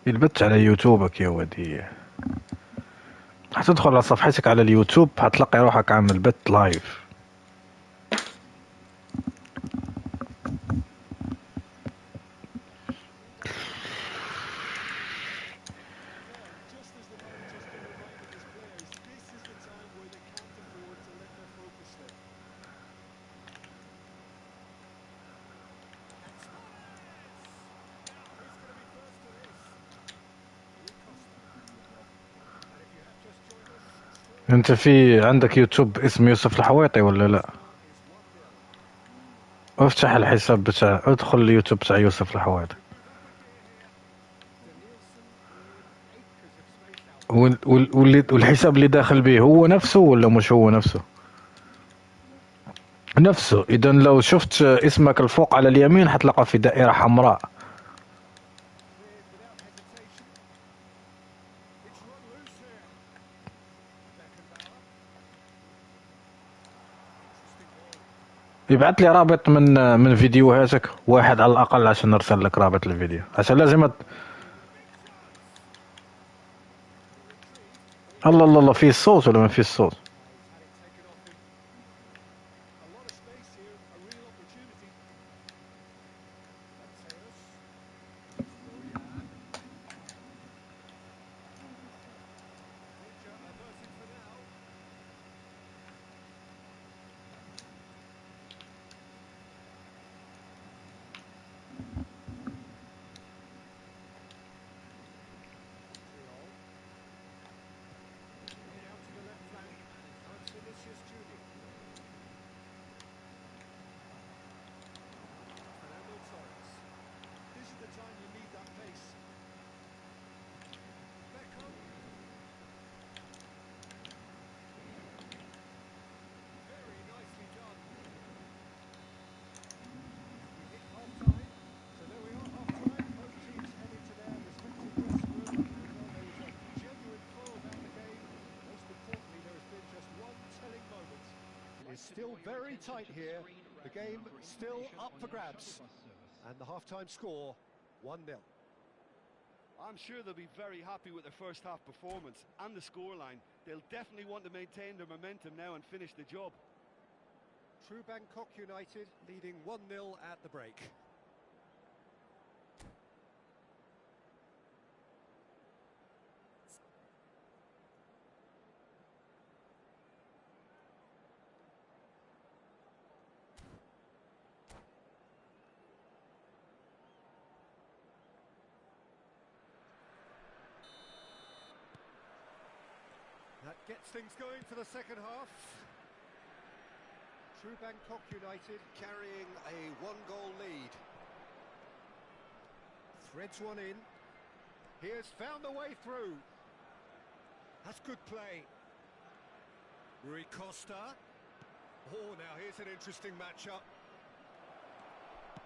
البث على يوتيوبك يا ودي. حتدخل على صفحتك على اليوتيوب حتلقي روحك عامل بث لايف. انت في عندك يوتيوب اسم يوسف الحويطي ولا لا؟ افتح الحساب بتاع، ادخل اليوتيوب بتاع يوسف الحويطي. والحساب اللي داخل به هو نفسه ولا مش هو نفسه؟ نفسه. اذا لو شفت اسمك الفوق على اليمين حتلقى في دائرة حمراء. يبعث لي رابط من فيديوهاتك واحد على الاقل عشان نرسل لك رابط الفيديو، عشان لازم الله الله الله، فيه الصوت ولا ما فيه الصوت؟ Still very tight here. The game still up for grabs. And the half-time score, 1-0. I'm sure they'll be very happy with their first half performance and the scoreline. They'll definitely want to maintain their momentum now and finish the job. True Bangkok United leading 1-0 at the break. That gets things going for the second half. True Bangkok United carrying a one-goal lead. Threads one in. Here's found the way through. That's good play. Rui Costa. Oh, now here's an interesting matchup.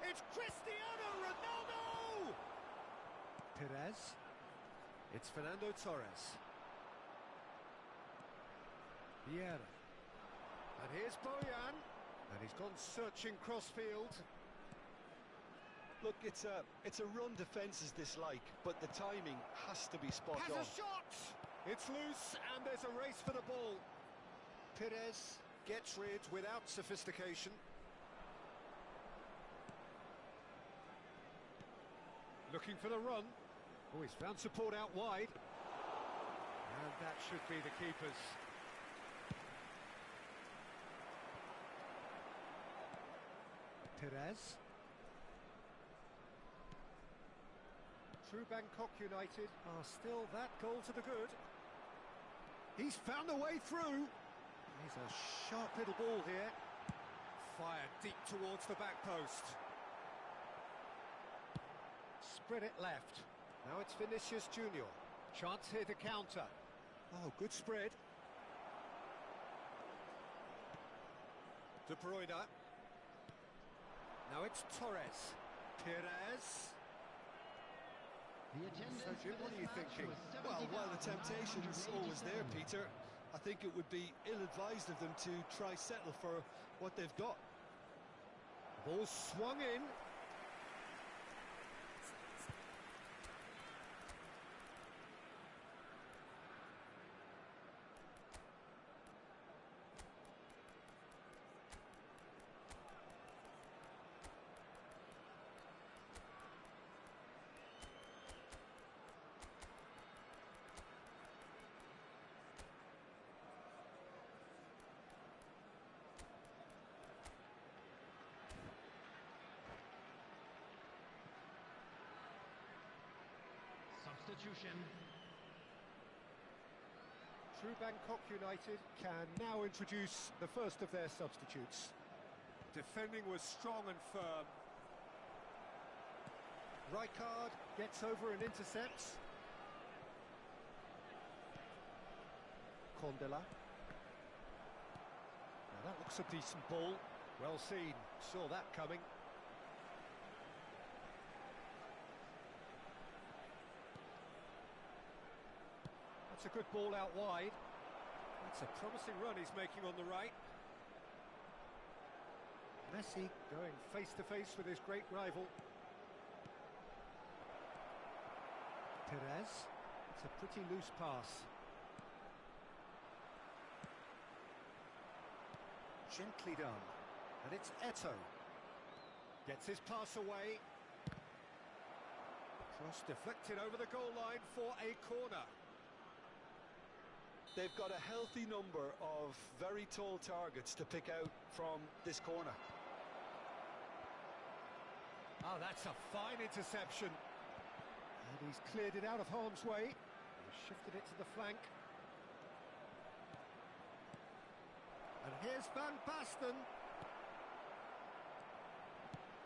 It's Cristiano Ronaldo! Perez. It's Fernando Torres. Vieira. And here's Bojan. And he's gone searching cross-field. Look, it's a run defence dislike, but the timing has to be spot on. Has a shot! It's loose, and there's a race for the ball. Perez gets rid without sophistication. Looking for the run. Oh, he's found support out wide. And that should be the keeper's. Perez. True Bangkok United are still that goal to the good. He's found a way through. He's a sharp little ball here. Fired deep towards the back post. Spread it left. Now it's Vinicius Junior. Chance here to counter. Oh, good spread. De Bruyne. Now it's Torres. Perez. So Jim, what are you thinking? Well, while the temptation's always there, Peter, I think it would be ill-advised of them to try settle for what they've got. Ball swung in. Substitution. True Bangkok United can now introduce the first of their substitutes. Defending was strong and firm. Rijkaard gets over and intercepts. Condela. Now that looks a decent ball. Well seen, saw that coming. That's a good ball out wide. That's a promising run he's making on the right. Messi going face to face with his great rival. Perez. It's a pretty loose pass. Gently done. And it's Eto'o. Gets his pass away. Cross deflected over the goal line for a corner. They've got a healthy number of very tall targets to pick out from this corner. Oh, that's a fine interception. And he's cleared it out of harm's way. He's shifted it to the flank. And here's Van Basten.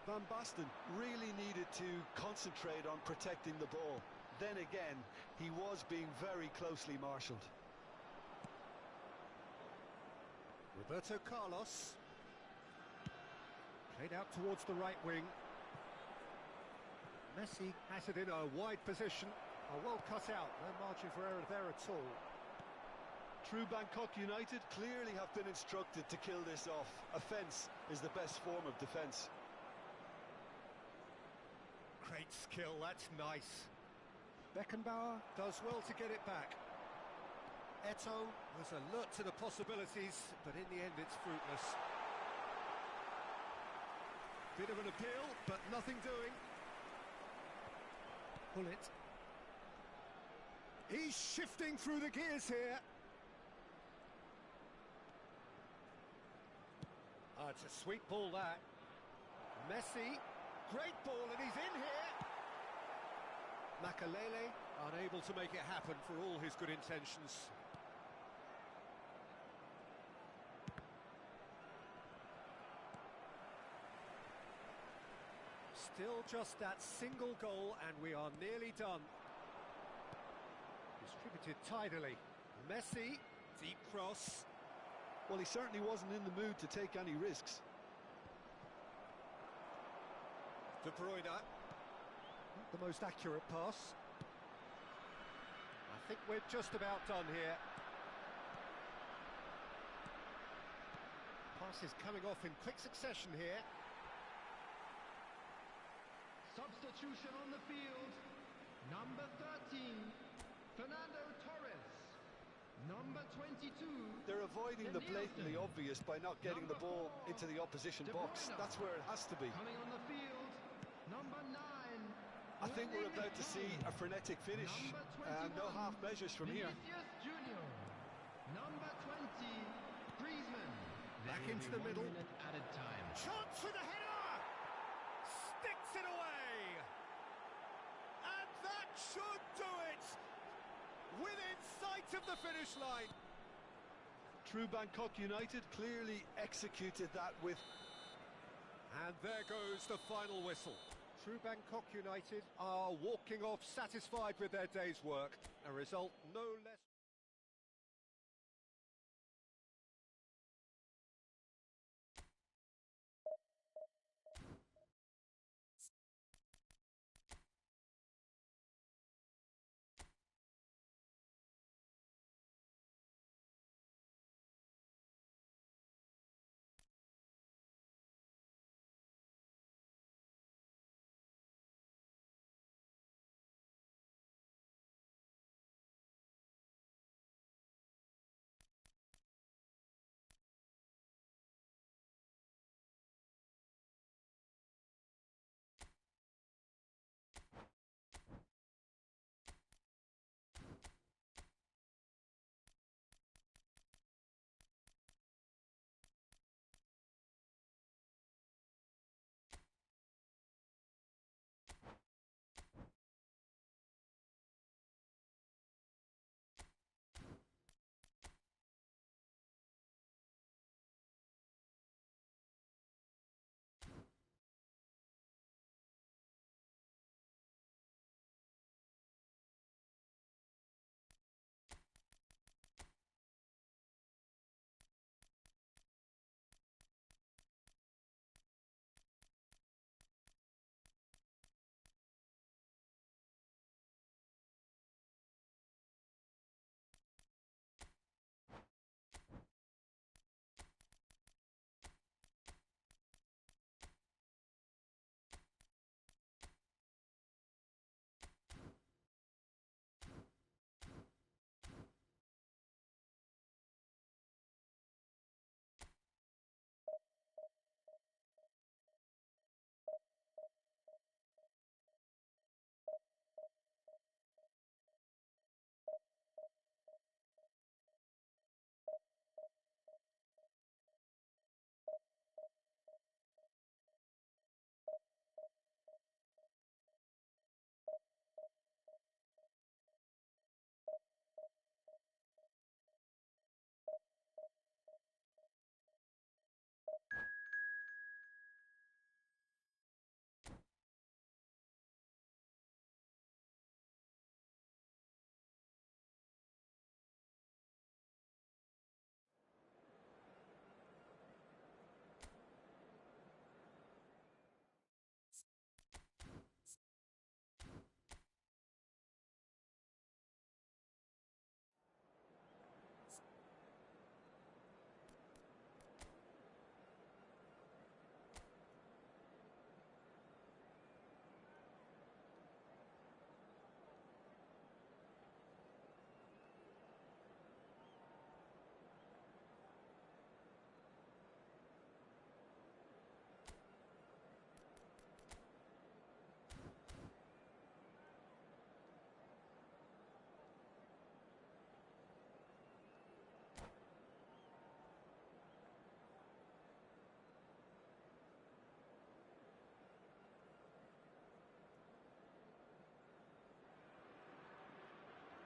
Van Basten really needed to concentrate on protecting the ball. Then again, he was being very closely marshalled. Roberto Carlos. Played out towards the right wing. Messi has it in a wide position. Oh, well cut out, no margin for error there at all. True Bangkok United clearly have been instructed to kill this off. Offence is the best form of defence. Great skill, that's nice. Beckenbauer does well to get it back. Eto'o was alert to the possibilities, but in the end it's fruitless. Bit of an appeal, but nothing doing. Pull it. He's shifting through the gears here. Oh, it's a sweet ball, that. Messi, great ball, and he's in here. Makalele, unable to make it happen for all his good intentions. Still just that single goal, and we are nearly done. Distributed tidily. Messi, deep cross. Well, he certainly wasn't in the mood to take any risks. De Bruyne. Not the most accurate pass. I think we're just about done here. Pass is coming off in quick succession here. Substitution on the field. Number 13, Fernando Torres. Number 22. They're avoiding the blatantly Nielsen. obvious by not getting the ball into the opposition box. That's where it has to be. Coming on the field. Number 9. I think we're about to see a frenetic finish. No half measures from here. Vinicius Junior. Number 20, Griezmann. Back into the middle. Added time. Chance for the header! Sticks it away! And that should do it! Within sight of the finish line. True Bangkok United clearly executed that with... And there goes the final whistle. True Bangkok United are walking off satisfied with their day's work. A result no less...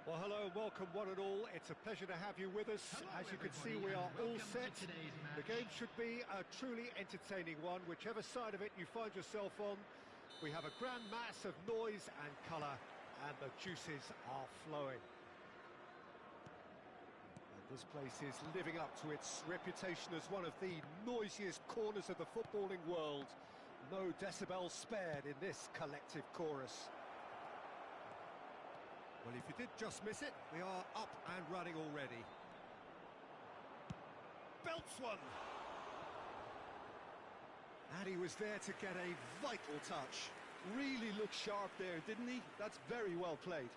Well, hello and welcome one and all. It's a pleasure to have you with us. Hello, As you can see, everybody, we are and all welcome to set. today's The match. game should be a truly entertaining one, whichever side of it you find yourself on. We have a grand mass of noise and colour, and the juices are flowing. And this place is living up to its reputation as one of the noisiest corners of the footballing world. No decibels spared in this collective chorus. Well, if you did just miss it, we are up and running already. Belts one! And he was there to get a vital touch. Really looked sharp there, didn't he? That's very well played.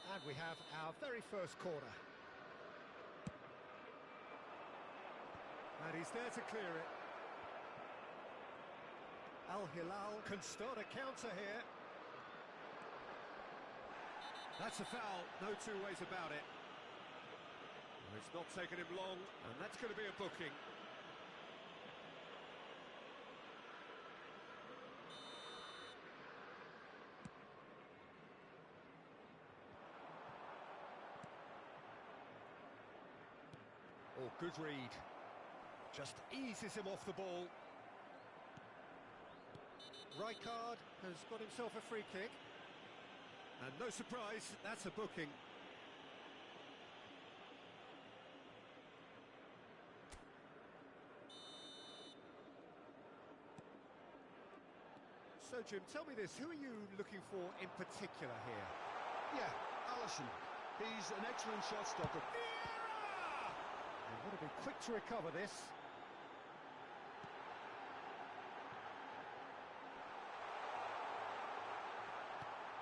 And we have our very first corner. And he's there to clear it. Al Hilal can start a counter here. That's a foul, no two ways about it. Well, it's not taken him long, and that's going to be a booking. Oh, good read. Just eases him off the ball. Rijkaard has got himself a free kick. And no surprise, that's a booking. So, Jim, tell me this, who are you looking for in particular here? Yeah, Allison. He's an excellent shot stopper. They've got to be quick to recover this.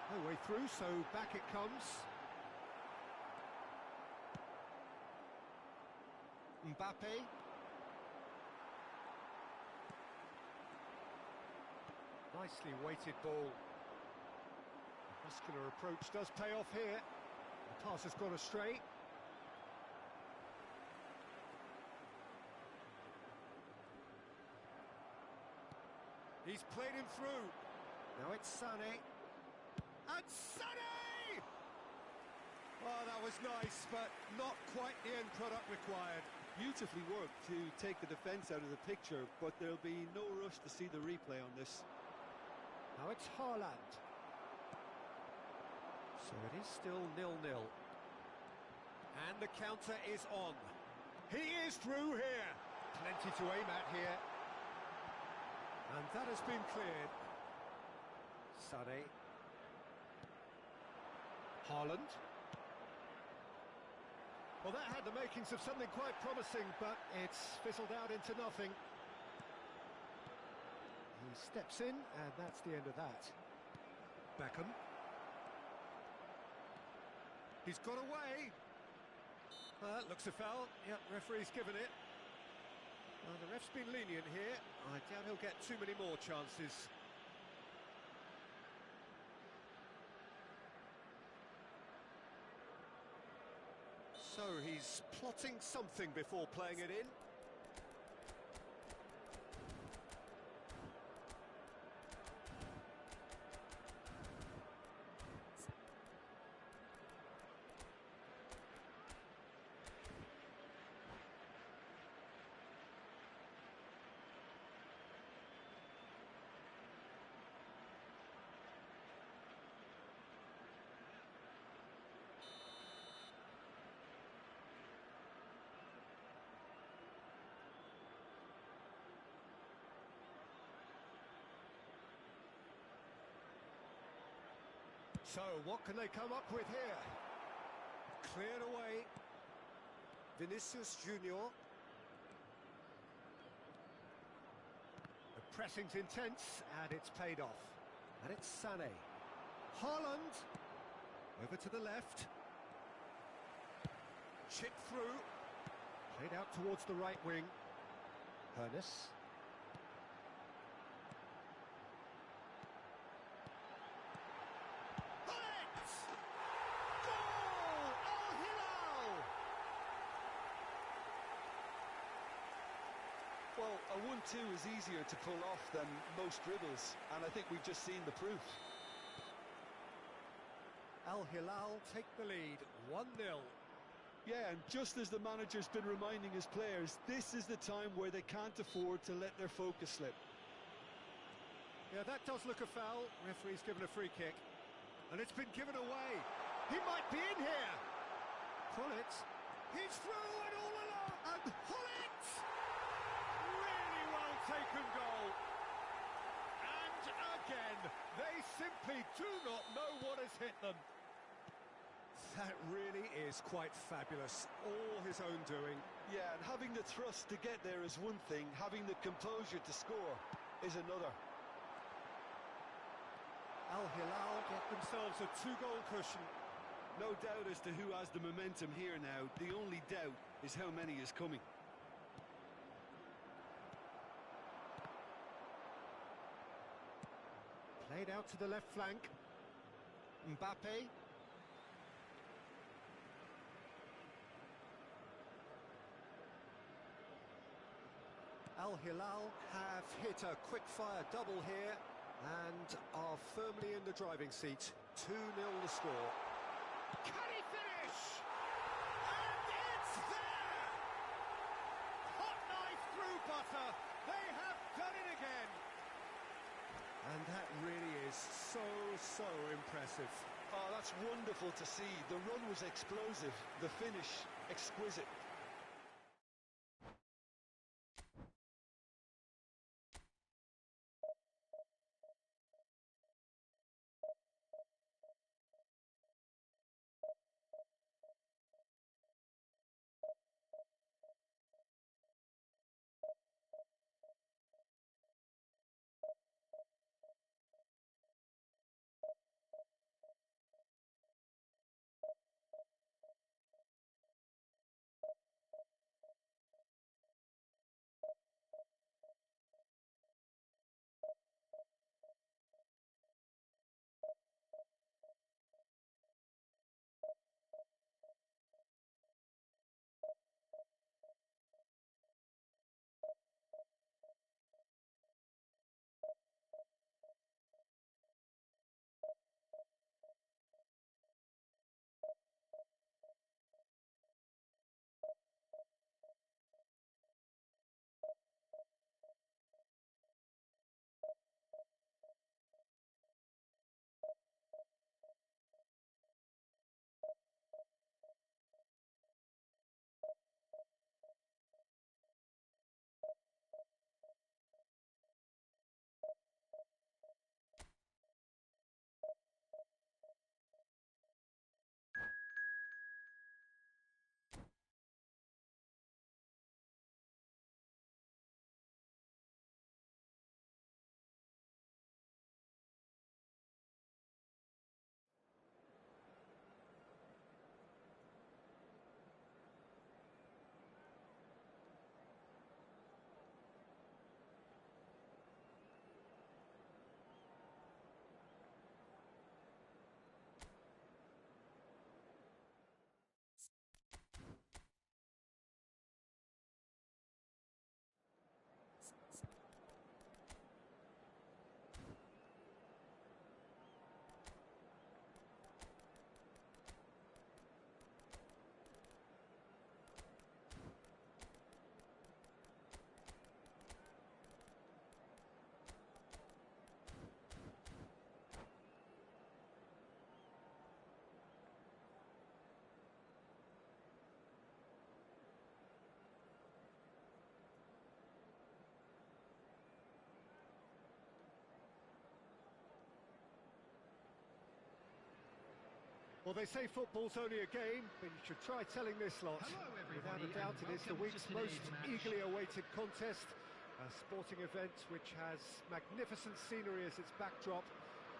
No way through, so back it comes. Mbappe. Nicely weighted ball. Muscular approach does pay off here. The pass has gone astray. He's played him through. Now it's Sané. And Sané! Oh, that was nice, but not quite the end product required. Beautifully worked to take the defence out of the picture, but there'll be no rush to see the replay on this. Now it's Haaland. So it is still 0-0. And the counter is on. He is through here. Plenty to aim at here. And that has been cleared. Sané. Haaland. Well, that had the makings of something quite promising, but it's fizzled out into nothing. He steps in, and that's the end of that. Beckham. He's got away. Looks a foul. Yep, referee's given it. The ref's been lenient here. I doubt he'll get too many more chances. So he's plotting something before playing it in. So, what can they come up with here? Cleared away. Vinicius Junior. The pressing's intense, and it's paid off. And it's Sané. Haaland. Over to the left. Chipped through. Played out towards the right wing. Hernes. Well, a 1-2 is easier to pull off than most dribbles, and I think we've just seen the proof. Al Hilal take the lead, 1-0. Yeah, and just as the manager's been reminding his players, this is the time where they can't afford to let their focus slip. Yeah, that does look a foul. Referee's given a free kick. And it's been given away. He might be in here. Gullit. He's through and all alone. And Gullit! Really well taken goal. And again, they simply do not know what has hit them. That really is quite fabulous. All his own doing. Yeah, and having the thrust to get there is one thing, having the composure to score is another. Al Hilal get themselves a 2-goal cushion. No doubt as to who has the momentum here now. The only doubt is how many is coming. Played out to the left flank. Mbappe. Al Hilal have hit a quick-fire double here and are firmly in the driving seat. 2-0 the score. Can he finish? And it's there! Hot knife through butter. They have done it again. And that really is so impressive. Oh, that's wonderful to see. The run was explosive, the finish exquisite. Well, they say football's only a game, but you should try telling this lot. Hello, Without a everybody, doubt, and it is the welcome week's to most today's match. eagerly awaited contest. A sporting event which has magnificent scenery as its backdrop.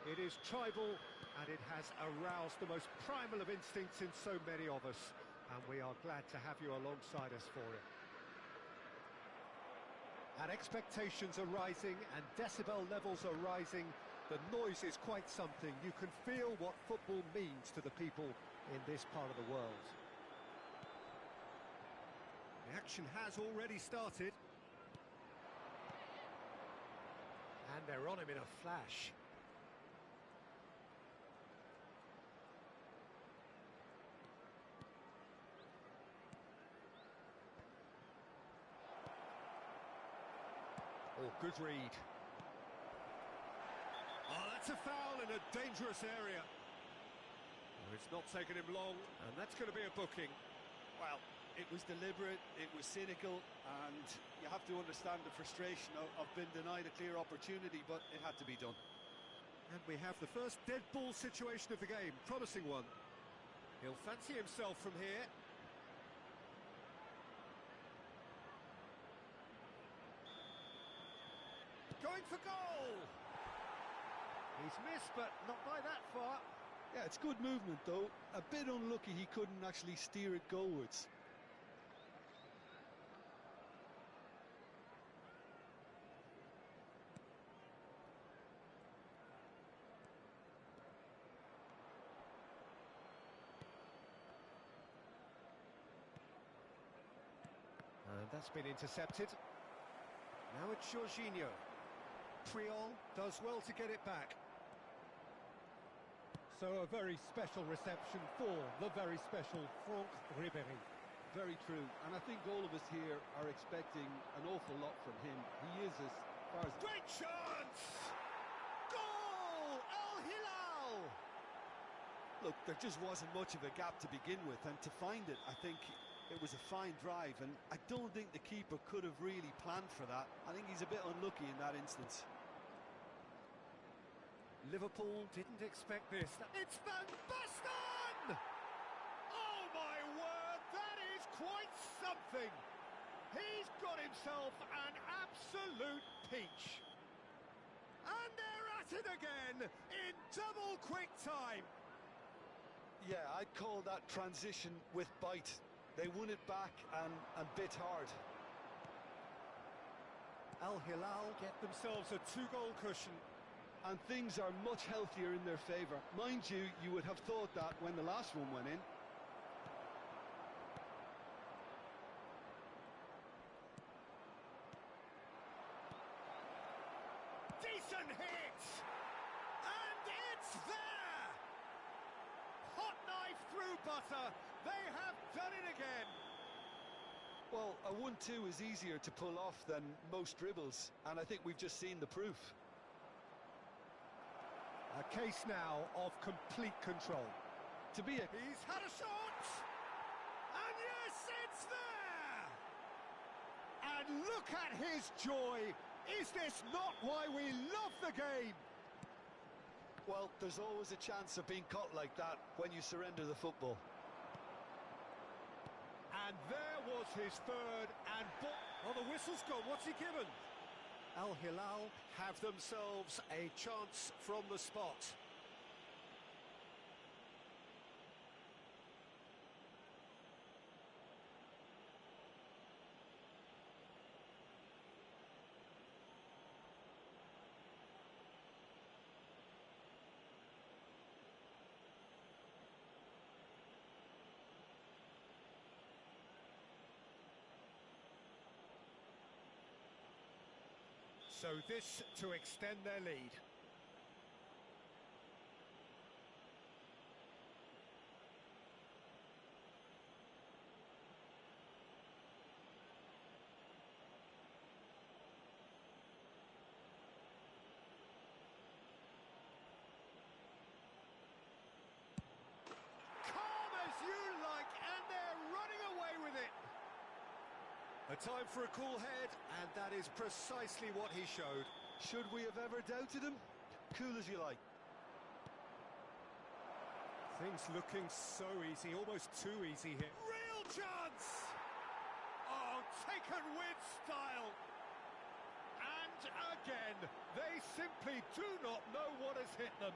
It is tribal, and it has aroused the most primal of instincts in so many of us. And we are glad to have you alongside us for it. And expectations are rising, and decibel levels are rising. The noise is quite something. You can feel what football means to the people in this part of the world. The action has already started. And they're on him in a flash. Good read. Oh, that's a foul in a dangerous area. Oh, it's not taken him long, and that's going to be a booking. Well, it was deliberate, it was cynical, and you have to understand the frustration of being denied a clear opportunity, but it had to be done. And we have the first dead ball situation of the game, promising one. He'll fancy himself from here. Going for goal! He's missed, but not by that far. Yeah, it's good movement though. A bit unlucky he couldn't actually steer it goalwards. And that's been intercepted. Now it's Jorginho. Triol does well to get it back. So a very special reception for the very special Franck Ribéry. Very true, and I think all of us here are expecting an awful lot from him. He is, as far as... Great chance! Goal! Al Hilal! Look, there just wasn't much of a gap to begin with, and to find it, I think it was a fine drive, and I don't think the keeper could have really planned for that. I think he's a bit unlucky in that instance. Liverpool didn't expect this. It's Van Basten! Oh my word, that is quite something! He's got himself an absolute peach. And they're at it again in double quick time. Yeah, I'd call that transition with bite. They won it back and bit hard. Al Hilal get themselves a two-goal cushion. And things are much healthier in their favour. Mind you, you would have thought that when the last one went in. Decent hit! And it's there! Hot knife through butter. They have done it again. Well, a 1-2 is easier to pull off than most dribbles, and I think we've just seen the proof. A case now of complete control. To be a... He's had a shot! And yes, it's there! And look at his joy! Is this not why we love the game? Well, there's always a chance of being caught like that when you surrender the football. And there was his third, and... Oh, the whistle's gone. What's he given? Al Hilal have themselves a chance from the spot. So this to extend their lead. Calm as you like, and they're running away with it. A time for a cool head, and that is precisely what he showed. Should we have ever doubted him? Cool as you like. Things looking so easy, almost too easy here. Real chance! Oh, taken with style. And again, they simply do not know what has hit them.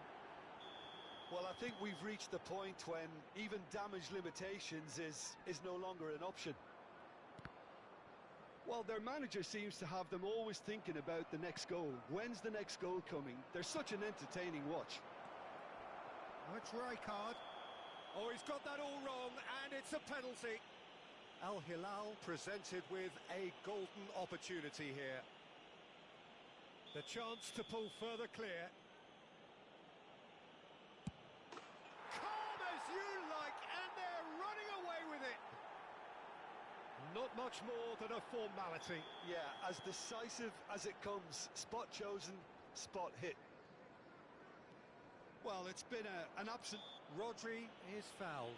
Well, I think we've reached the point when even damage limitations is no longer an option. Well, their manager seems to have them always thinking about the next goal. When's the next goal coming? They're such an entertaining watch. Oh, it's Rijkaard. Oh, he's got that all wrong, and it's a penalty. Al Hilal presented with a golden opportunity here. The chance to pull further clear. Calm as you like, and they're running away with it. Not much much more than a formality. Yeah, as decisive as it comes. Spot chosen, spot hit. Well, it's been an absent... Rodri is fouled.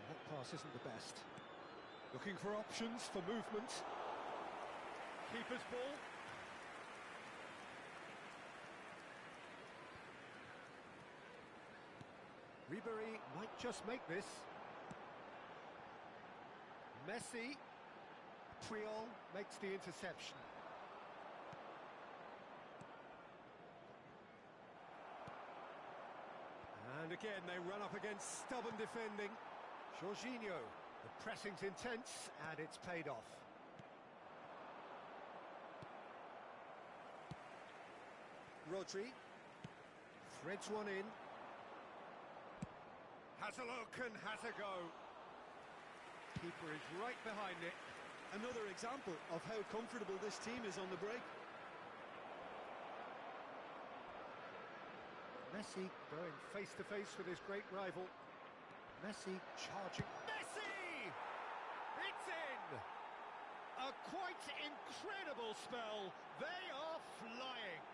That pass isn't the best. Looking for options for movement. Keeper's ball. Ribery might just make this. Messi. Puyol makes the interception. And again, they run up against stubborn defending. Jorginho, the pressing's intense, and it's paid off. Rodri threads one in. Has a look and has a go. Keeper is right behind it. Another example of how comfortable this team is on the break. Messi going face to face with his great rival. Messi charging. Messi! It's in! A quite incredible spell. They are flying.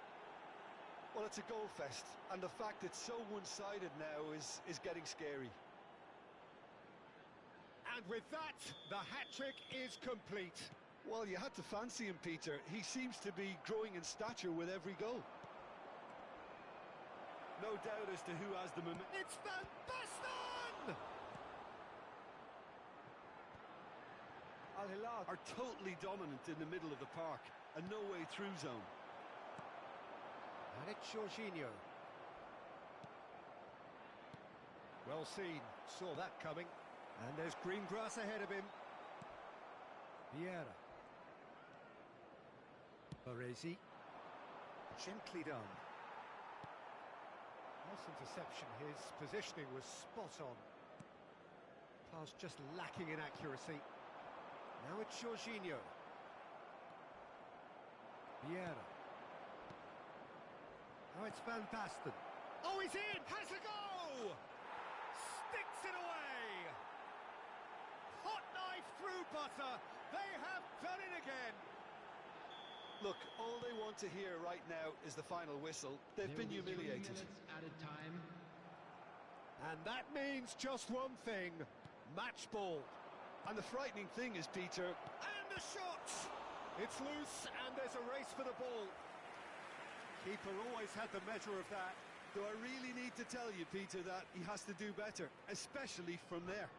Well, it's a goal fest, and the fact it's so one-sided now is getting scary. And with that, the hat-trick is complete. Well, you had to fancy him, Peter. He seems to be growing in stature with every goal. No doubt as to who has the momentum. It's Van Basten! Al Hilal are totally dominant in the middle of the park, a no-way-through zone. And it's Jorginho. Well seen, saw that coming. And there's green grass ahead of him. Vieira. Baresi. Gently done. Nice interception. His positioning was spot on. Pass just lacking in accuracy. Now it's Jorginho. Vieira. Now it's Van Basten. Oh, he's in! Has a go! Sticks it away! Hot knife through butter. They have done it again. Look, all they want to hear right now is the final whistle. They've been humiliated. 3 minutes at a time. And that means just one thing. Match ball. And the frightening thing is, Peter... And the shot! It's loose and there's a race for the ball. Keeper always had the measure of that. Do I really need to tell you, Peter, that he has to do better, especially from there?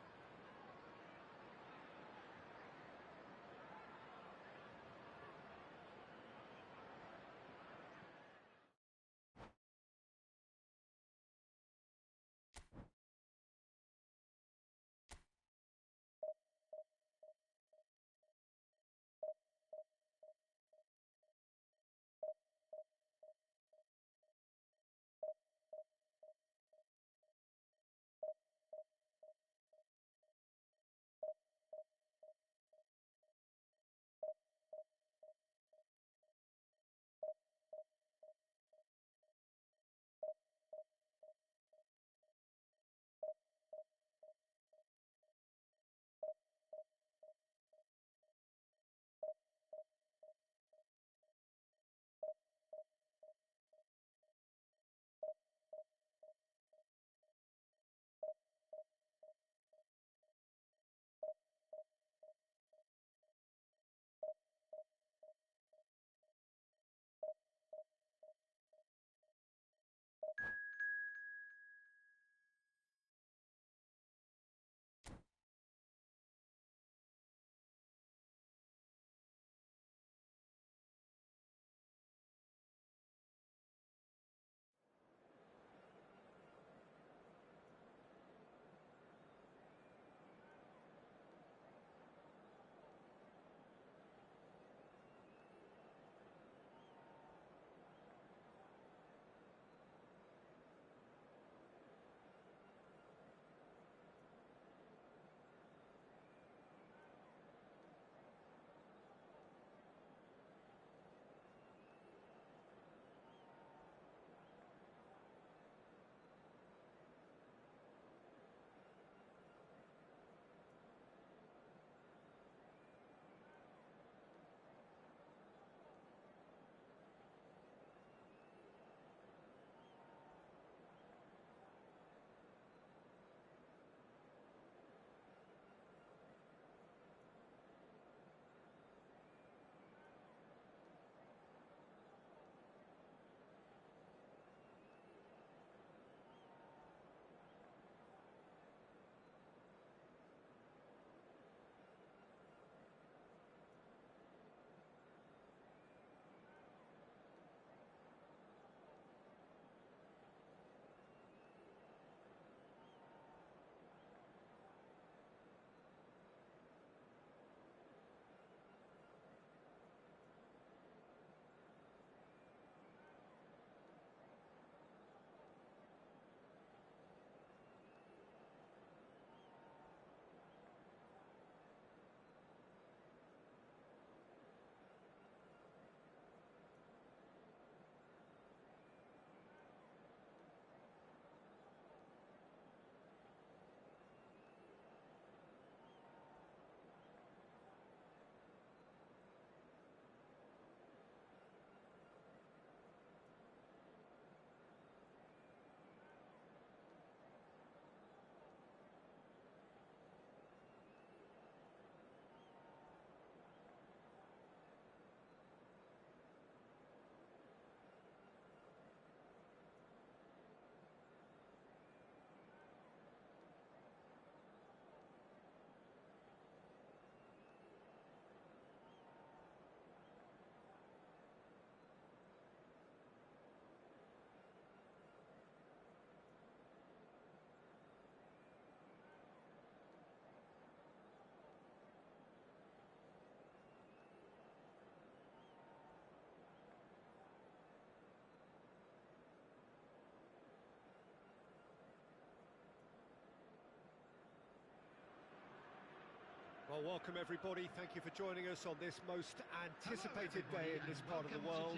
Well, welcome everybody. Thank you for joining us on this most anticipated day in this part of the world.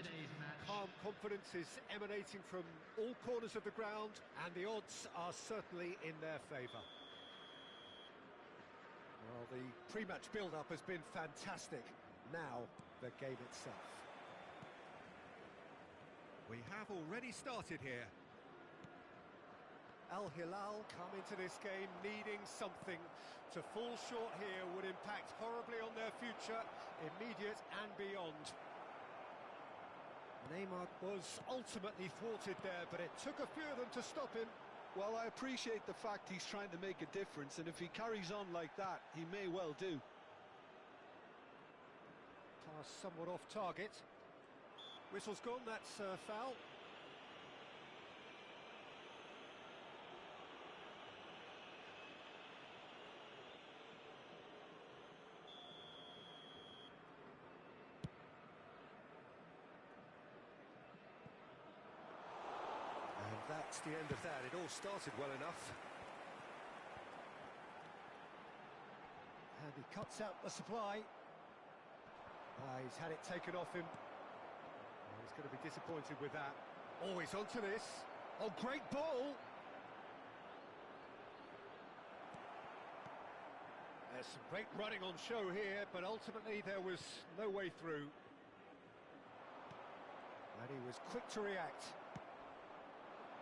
Calm confidence is emanating from all corners of the ground, and the odds are certainly in their favour. Well, the pre-match build-up has been fantastic. Now, the game itself. We have already started here. Al Hilal come into this game needing something. To fall short here would impact horribly on their future, immediate and beyond. Neymar was ultimately thwarted there, but it took a few of them to stop him. Well, I appreciate the fact he's trying to make a difference, and if he carries on like that, he may well do. Pass somewhat off target. Whistle's gone, that's foul. And that's the end of that. It all started well enough. And he cuts out the supply. He's had it taken off him. He's going to be disappointed with that. Oh, he's onto this. Oh, great ball! There's some great running on show here, but ultimately there was no way through. And he was quick to react.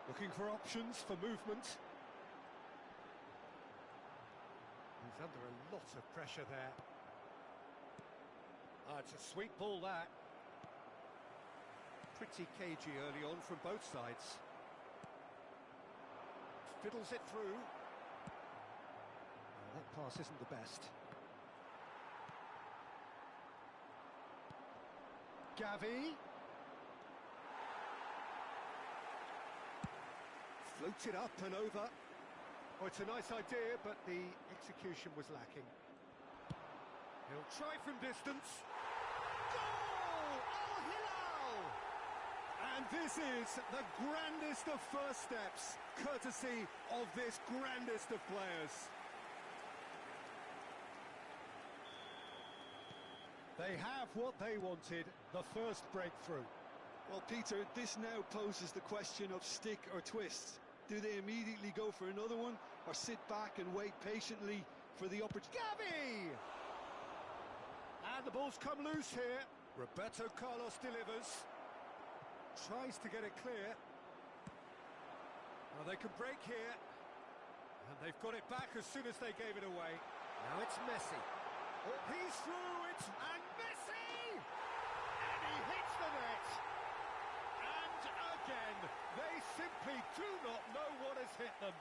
Looking for options for movement. He's under a lot of pressure there. It's a sweet ball, that. Pretty cagey early on from both sides. Fiddles it through. That pass isn't the best. Gavi. Floats it up and over. Oh, it's a nice idea, but the execution was lacking. He'll try from distance. Goal! Al Hilal! And this is the grandest of first steps, courtesy of this grandest of players. They have what they wanted, the first breakthrough. Well, Peter, this now poses the question of stick or twist. Do they immediately go for another one, or sit back and wait patiently for the opportunity? Gavi! And the ball's come loose here. Roberto Carlos delivers. Tries to get it clear. Well, they can break here. And they've got it back as soon as they gave it away. Now it's Messi. Oh, he's through, and Messi! And he hits the net. And again, they simply do not know what has hit them.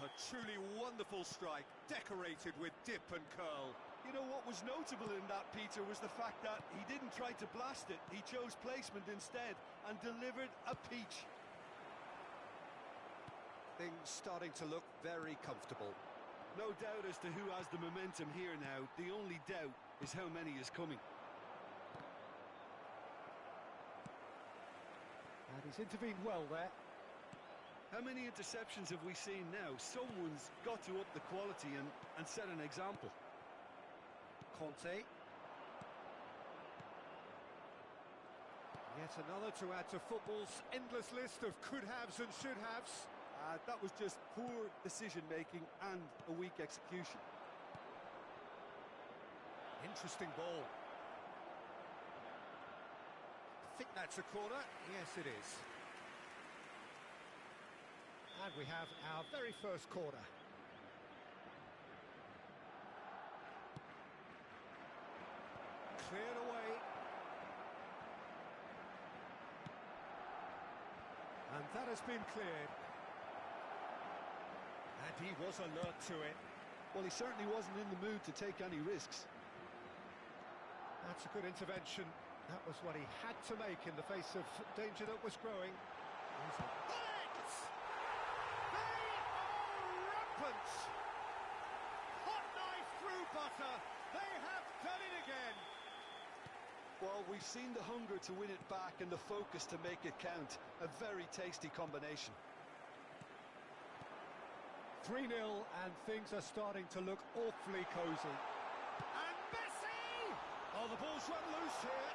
A truly wonderful strike, decorated with dip and curl. You know what was notable in that, Peter, was the fact that he didn't try to blast it. He chose placement instead and delivered a peach. Things starting to look very comfortable. No doubt as to who has the momentum here now. The only doubt is how many is coming. And he's intervened well there. How many interceptions have we seen now? Someone's got to up the quality and set an example. Conte. Yet another to add to football's endless list of could-haves and should-haves. That was just poor decision-making and a weak execution. Interesting ball. I think that's a corner. Yes, it is. And we have our very first corner. Cleared away. And that has been cleared. And he was alert to it. Well, he certainly wasn't in the mood to take any risks. That's a good intervention. That was what he had to make in the face of danger that was growing. Bullets! They are rampant! Hot knife through butter. They have done it again. Well, we've seen the hunger to win it back and the focus to make it count. A very tasty combination. 3-0, and things are starting to look awfully cosy. And Messi! Oh, the ball's run loose here.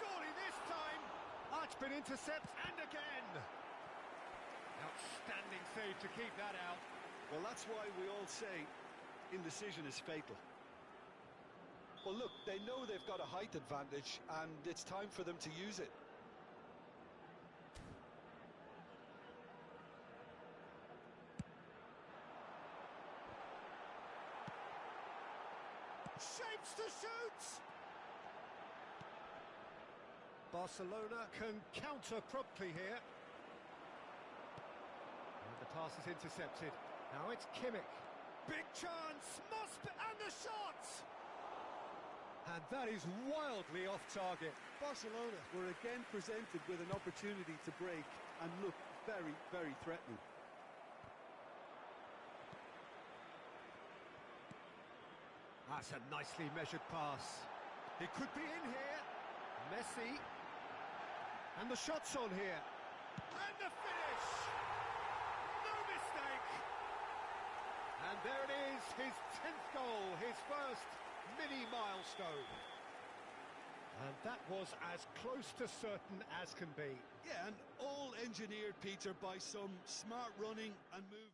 Surely this time. Oh, it's been intercepted, and again. Outstanding save to keep that out. Well, that's why we all say indecision is fatal. Well, look, they know they've got a height advantage, and it's time for them to use it. Shapes to shoot! Barcelona can counter promptly here. And the pass is intercepted. Now it's Kimmich. Big chance! And the shot! And that is wildly off target. Barcelona were again presented with an opportunity to break and look very, very threatening. That's a nicely measured pass. It could be in here. Messi. And the shot's on here. And the finish! No mistake! And there it is, his 10th goal, his first mini milestone. And that was as close to certain as can be. Yeah, and all engineered, Peter, by some smart running and movement.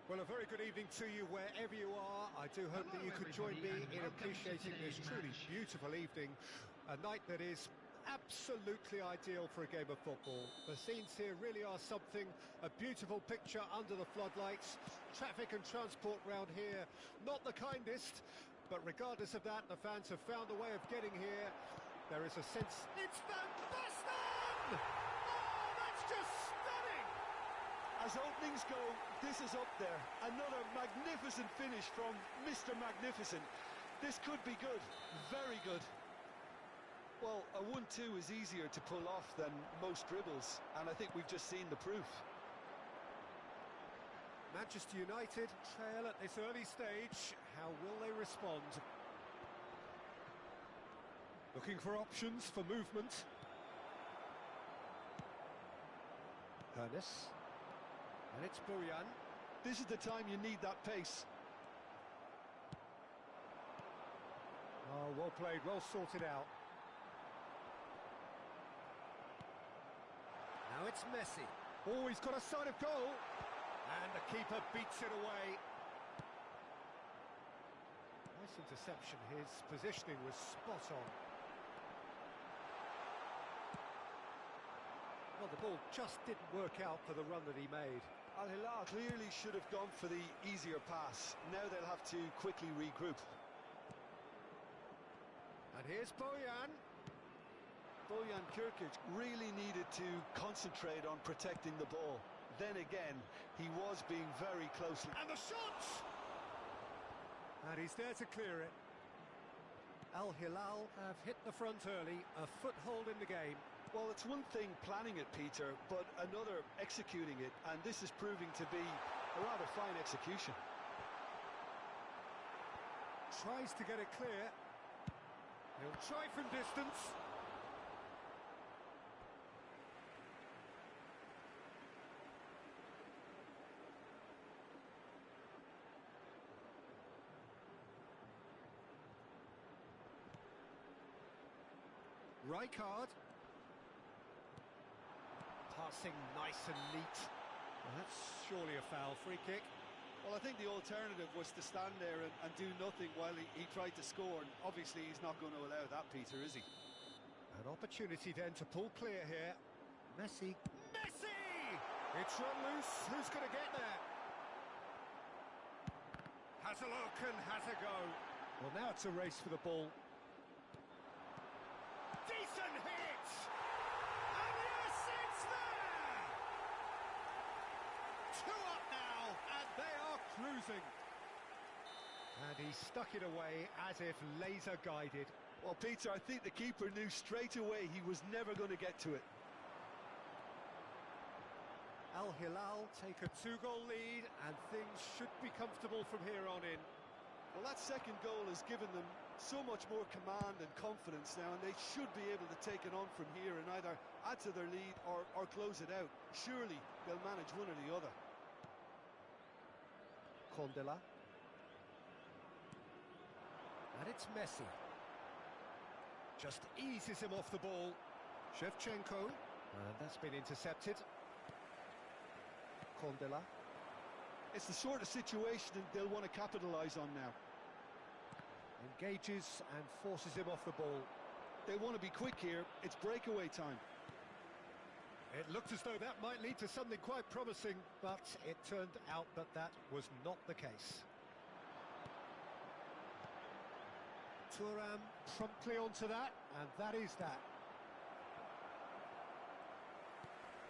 Well, a very good evening to you wherever you are. I do hope that you could join me in appreciating this truly beautiful evening, a night that is absolutely ideal for a game of football. The scenes here really are something, a beautiful picture under the floodlights. Traffic and transport round here, not the kindest, but regardless of that, the fans have found a way of getting here. There is a sense... It's Van Basten! Oh, that's just stunning! As openings go, this is up there. Another magnificent finish from Mr. Magnificent. This could be good, very good. Well, a 1-2 is easier to pull off than most dribbles, and I think we've just seen the proof. Manchester United trail at this early stage. How will they respond? Looking for options for movement. Hernes. And it's Bojan. This is the time you need that pace. Oh, well played, well sorted out. Now it's Messi. Oh, he's got a sight of goal. And the keeper beats it away. Nice interception. His positioning was spot on. Well, the ball just didn't work out for the run that he made. Al Hilal clearly should have gone for the easier pass. Now they'll have to quickly regroup. And here's Bojan. Bojan Kirkic really needed to concentrate on protecting the ball. Then again, he was being very close. And the shot! And he's there to clear it. Al Hilal have hit the front early, a foothold in the game. Well, it's one thing planning it, Peter, but another executing it, and this is proving to be a rather fine execution. Tries to get it clear. He'll try from distance. Rijkaard. Passing nice and neat. Well, that's surely a foul. Free kick. Well, I think the alternative was to stand there and do nothing while he tried to score, and obviously he's not going to allow that, Peter, is he? An opportunity then to pull clear here. Messi. Messi! It's run loose. Who's going to get there? Has a look and has a go. Well, now it's a race for the ball. Decent hit! And yes, it's there! 2 up now, and they are cruising. And he stuck it away as if laser guided. Well, Peter, I think the keeper knew straight away he was never going to get to it. Al Hilal take a 2-goal lead, and things should be comfortable from here on in. Well, that second goal has given them so much more command and confidence now, and they should be able to take it on from here and either add to their lead or close it out. Surely they'll manage one or the other. Condela. And it's Messi. Just eases him off the ball. Shevchenko. And that's been intercepted. Condela. It's the sort of situation they'll want to capitalise on now. Engages and forces him off the ball. They want to be quick here. It's breakaway time. It looked as though that might lead to something quite promising, but it turned out that that was not the case. Thuram promptly onto that, and that is that.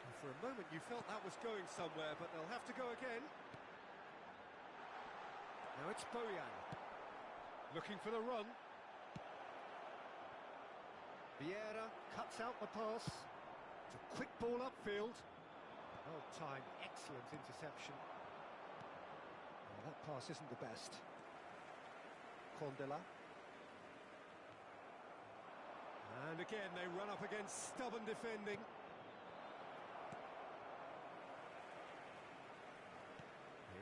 And for a moment you felt that was going somewhere, but they'll have to go again. Now it's Bojan. Looking for the run. Vieira cuts out the pass. It's a quick ball upfield. Well timed, excellent interception. Well, that pass isn't the best. Condela. And again they run up against stubborn defending.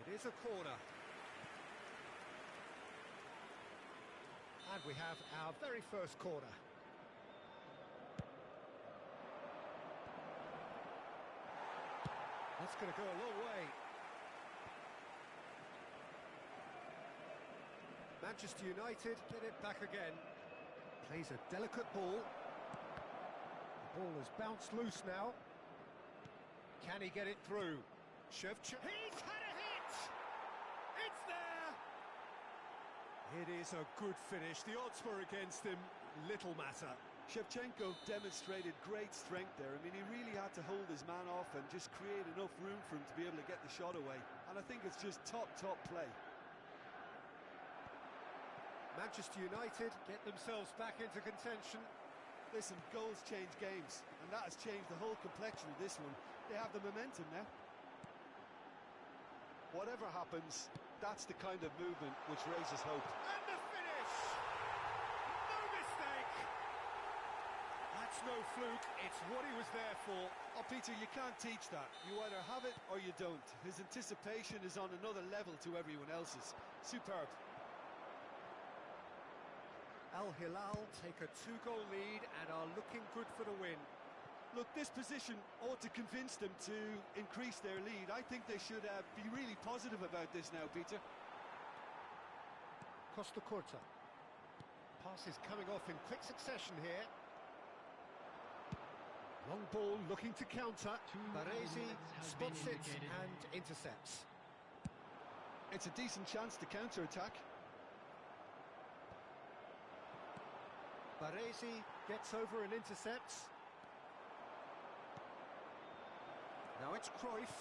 It is a corner. And we have our very first corner. That's going to go a long way. Manchester United get it back again. Plays a delicate ball. The ball has bounced loose now. Can he get it through? Shevchenko. He's had a hit! It's there! It is a good finish. The odds were against him. Little matter. Shevchenko demonstrated great strength there. I mean, he really had to hold his man off and just create enough room for him to be able to get the shot away. And I think it's just top play. Manchester United get themselves back into contention. Listen, goals change games, and that has changed the whole complexion of this one. They have the momentum now. Whatever happens, that's the kind of movement which raises hope. And the finish! No mistake! That's no fluke, it's what he was there for. Oh, Peter, you can't teach that. You either have it or you don't. His anticipation is on another level to everyone else's. Superb. Al Hilal take a 2-goal lead and are looking good for the win. Look, this position ought to convince them to increase their lead. I think they should be really positive about this now, Peter. Costa Curta. Pass is coming off in quick succession here. Long ball looking to counter. Baresi spots it and intercepts. It's a decent chance to counter-attack. Baresi gets over and intercepts. Now it's Cruyff.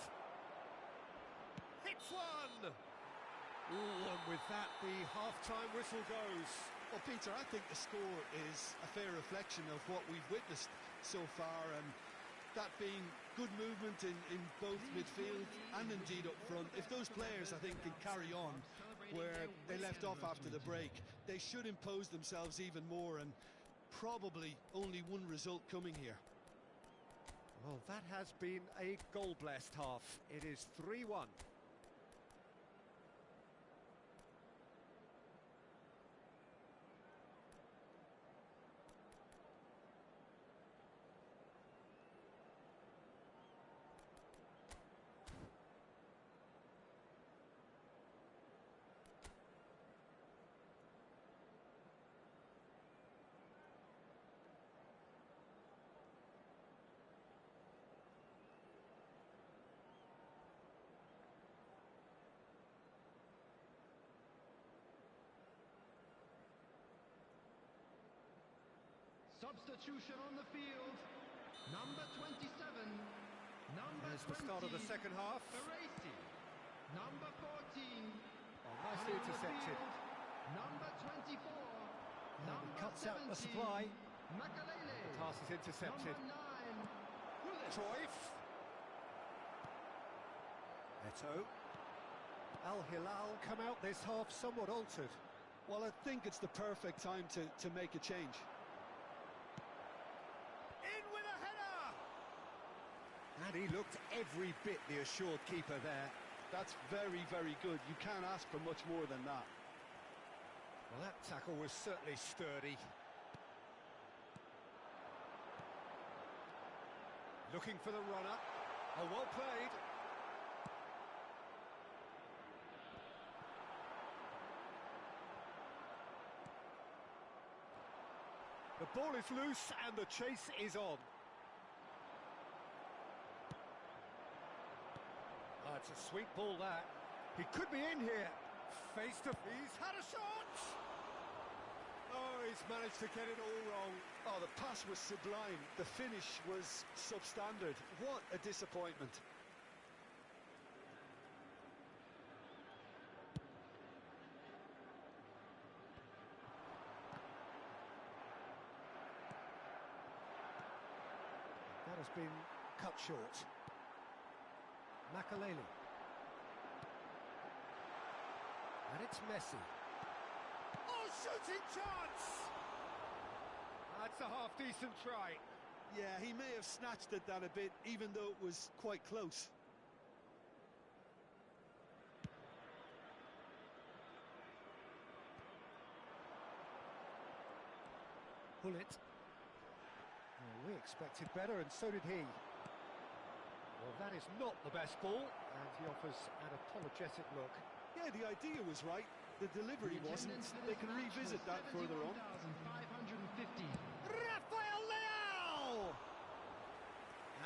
Hits one! Ooh, and with that, the half-time whistle goes. Well, Peter, I think the score is a fair reflection of what we've witnessed so far, and that being good movement in both midfield and indeed up front. If those players, I think, can carry on where they left off after the break, they should impose themselves even more, and probably only one result coming here. Well, that has been a goal-blessed half. It is 3-1. Substitution on the field. Number 27. Number Here's the start of the 20, second half. Baresi. Number 14. Oh, nicely on the intercepted. field, Number 24. Number he cuts out the 17, supply. Makalele. The pass is intercepted. Number 9. Gullit. Cruyff. Eto. Al Hilal come out this half somewhat altered. Well, I think it's the perfect time to make a change. In with a header! And he looked every bit the assured keeper there. That's very good. You can't ask for much more than that. Well, that tackle was certainly sturdy. Looking for the runner. Oh, well played. The ball is loose and the chase is on. Oh, it's a sweet ball, that. He could be in here. Face to... He's had a shot! Oh, he's managed to get it all wrong. Oh, the pass was sublime. The finish was substandard. What a disappointment. That has been cut short. Makalele. And it's Messi. Oh, shooting chance! That's a half-decent try. Yeah, he may have snatched at that a bit, even though it was quite close. Bullet. Well, we expected better, and so did he. Well, that is not the best ball, and he offers an apologetic look. Yeah, the idea was right. the delivery wasn't. They can revisit that further on. 71,550. Rafael Leao!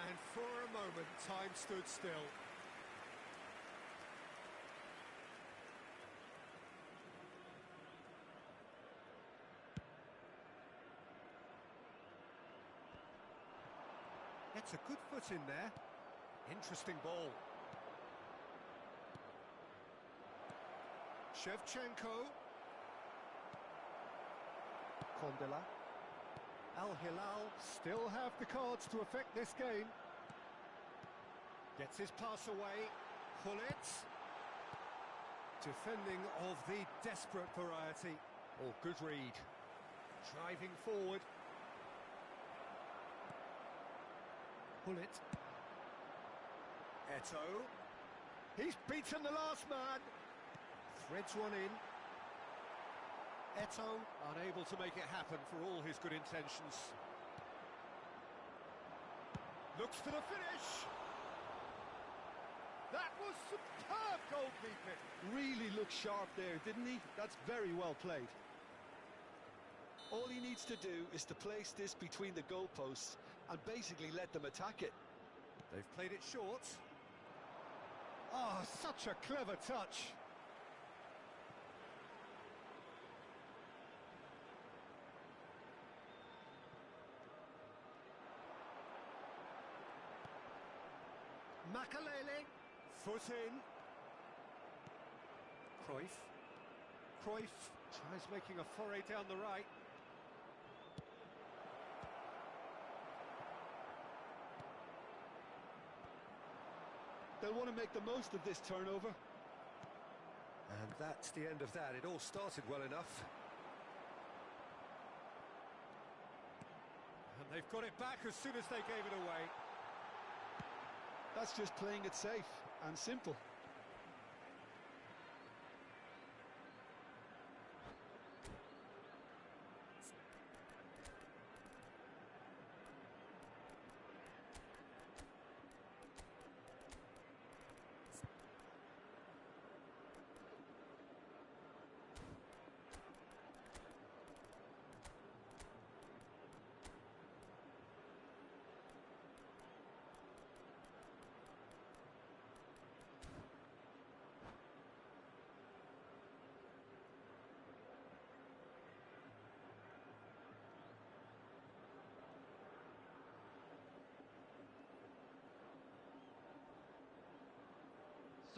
And for a moment, time stood still. Gets a good foot in there. Interesting ball. Shevchenko. Kondela. Al Hilal still have the cards to affect this game. Gets his pass away. Hullet. Defending of the desperate variety. Oh, good read. Driving forward. Hullet. Eto. He's beaten the last man. Threads one in. Eto unable to make it happen for all his good intentions. Looks for the finish. That was superb goalkeeping. Really looked sharp there, didn't he? That's very well played. All he needs to do is to place this between the goalposts and basically let them attack it. They've played it short. Oh, such a clever touch. Makalele, foot in. Cruyff tries making a foray down the right. They'll want to make the most of this turnover. And that's the end of that. It all started well enough. And they've got it back as soon as they gave it away. That's just playing it safe and simple.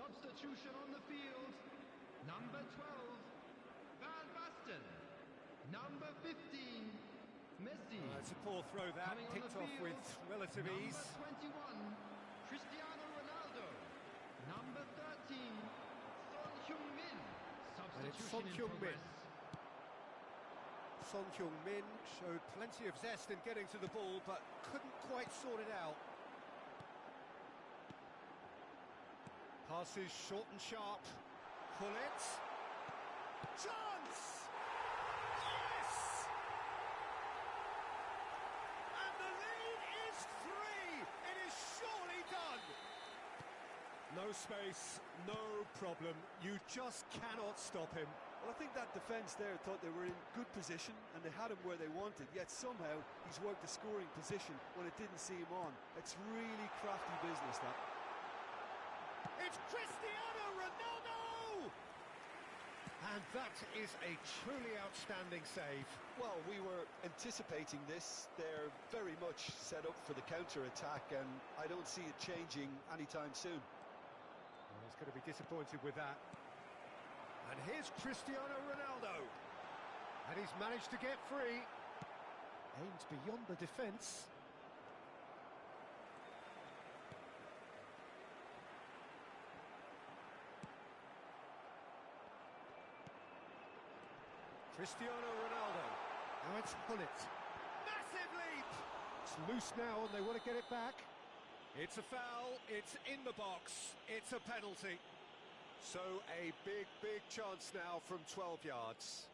Substitution on the field. Number 12, Van Basten. Number 15, Messi. It's a poor throw that, Coming on picked the off field, with relative ease. Number 21, Cristiano Ronaldo. Number 13, Son Heung-min. And it's Substitution Son in Heung-min. progress. Son Heung-min showed plenty of zest in getting to the ball, but couldn't quite sort it out. Passes short and sharp. Hullet. Chance! Yes! And the lead is 3! It is surely done! No space, no problem. You just cannot stop him. Well, I think that defence there thought they were in good position and they had him where they wanted, yet somehow he's worked the scoring position when it didn't see him on. It's really crafty business, that. It's Cristiano Ronaldo! And that is a truly outstanding save. Well, we were anticipating this. They're very much set up for the counter-attack, and I don't see it changing anytime soon. Well, he's going to be disappointed with that. And here's Cristiano Ronaldo. And he's managed to get free. Aims beyond the defence. Cristiano Ronaldo. Now it's Hullet. Massive leap! It's loose now and they want to get it back. It's a foul, it's in the box, it's a penalty. So a big, big chance now from 12 yards.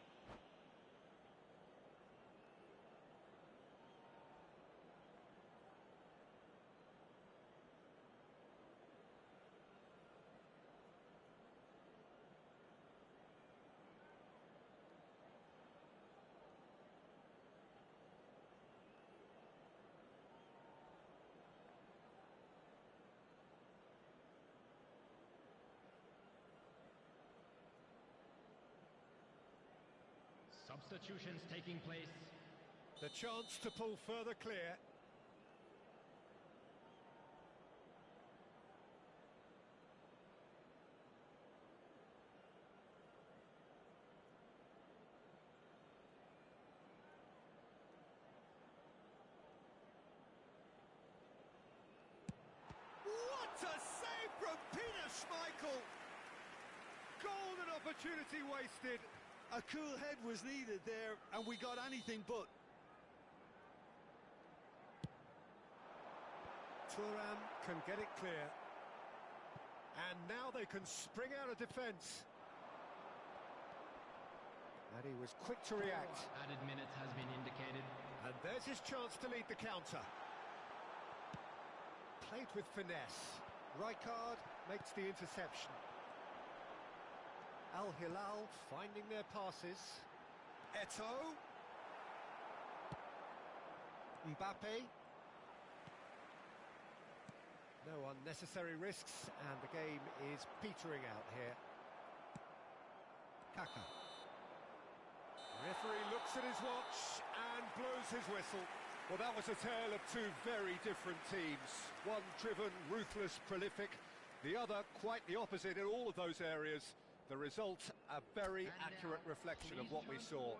Substitutions taking place. The chance to pull further clear. What a save from Peter Schmeichel! Golden opportunity wasted. A cool head was needed there, and we got anything but. Thuram can get it clear. And now they can spring out of defence. And he was quick to react. Added minutes has been indicated. And there's his chance to lead the counter. Played with finesse. Rijkaard makes the interception. Al Hilal finding their passes. Eto'o. Mbappe. No unnecessary risks, and the game is petering out here. Kaka. Referee looks at his watch and blows his whistle. Well, that was a tale of two very different teams. One driven, ruthless, prolific. The other quite the opposite in all of those areas. The result, a very accurate reflection of what we saw.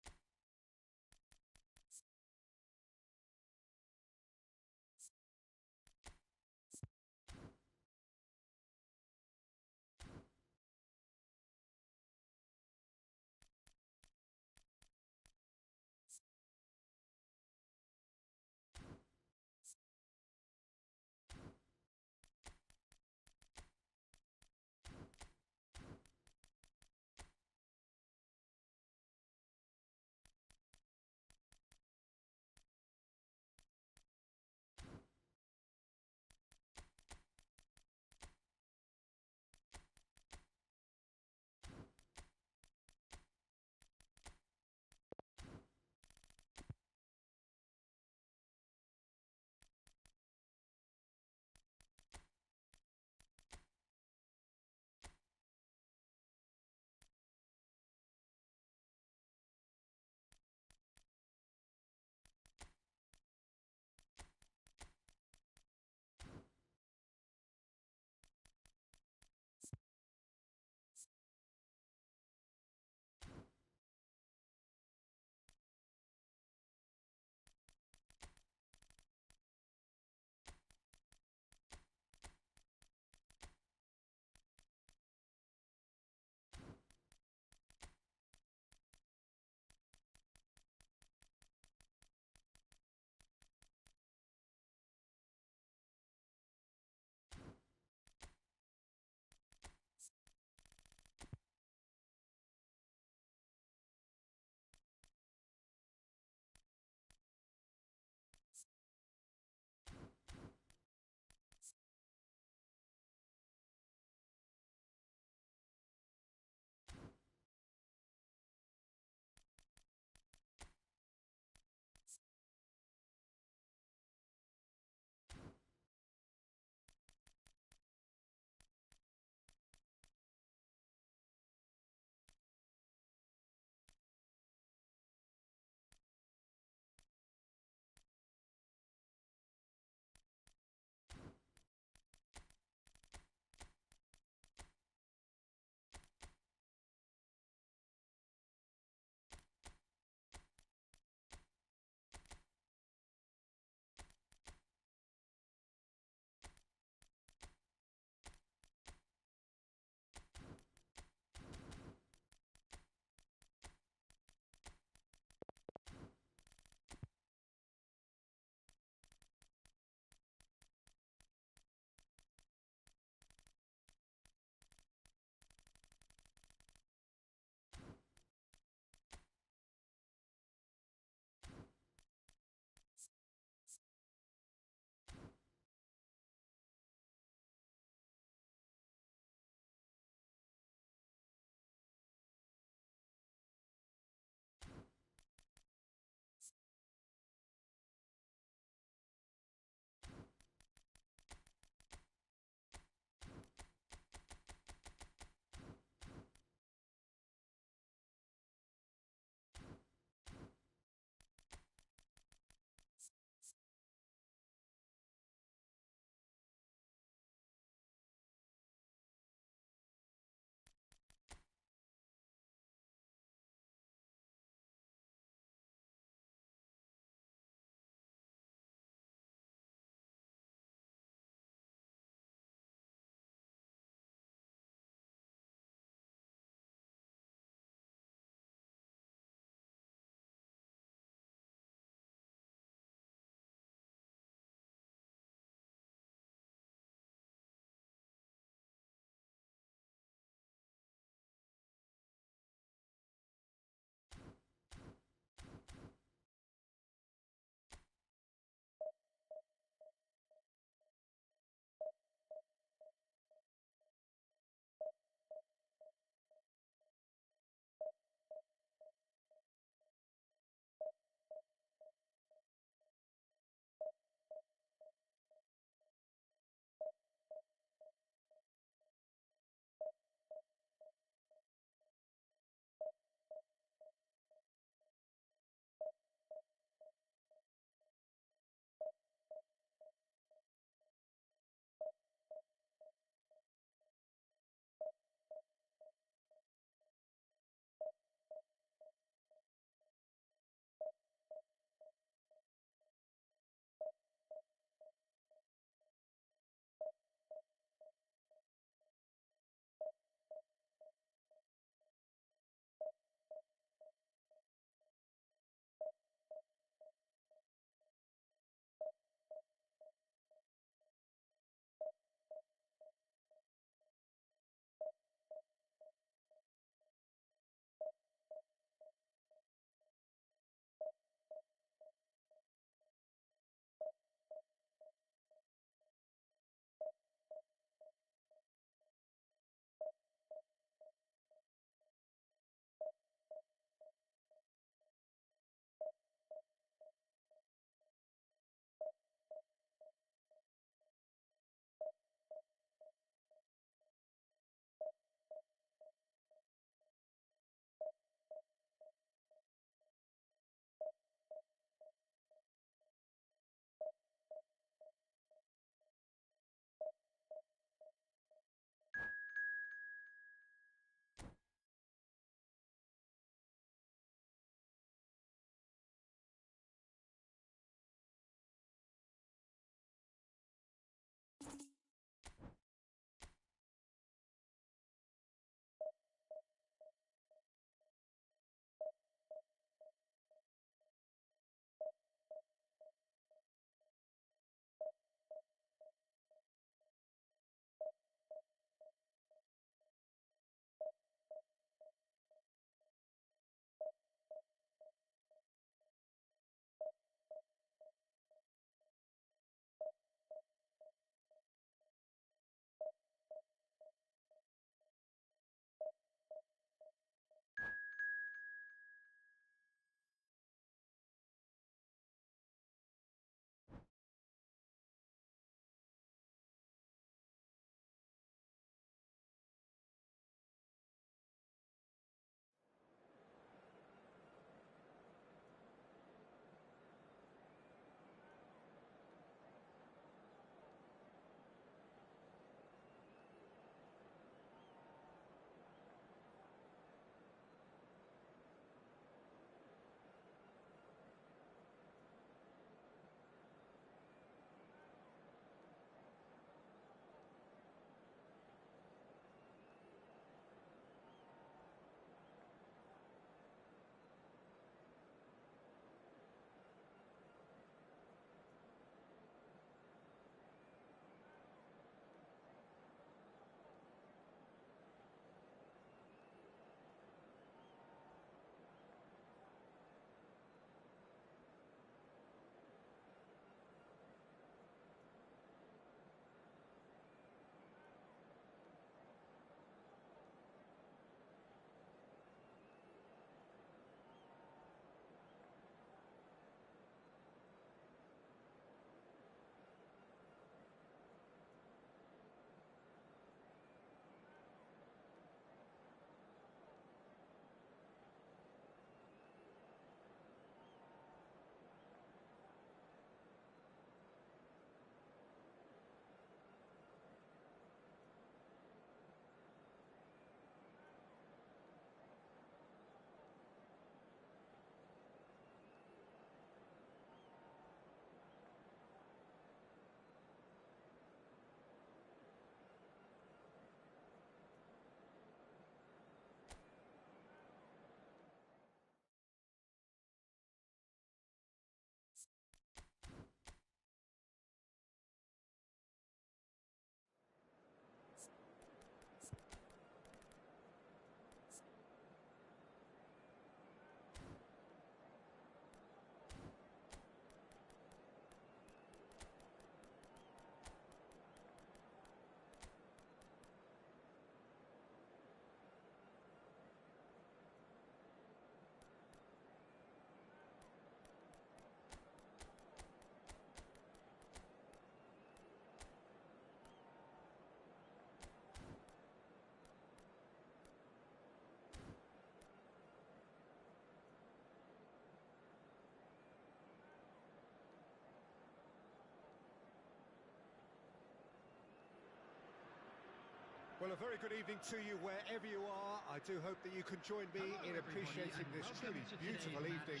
Well, a very good evening to you wherever you are. I do hope that you can join me in appreciating this truly beautiful evening.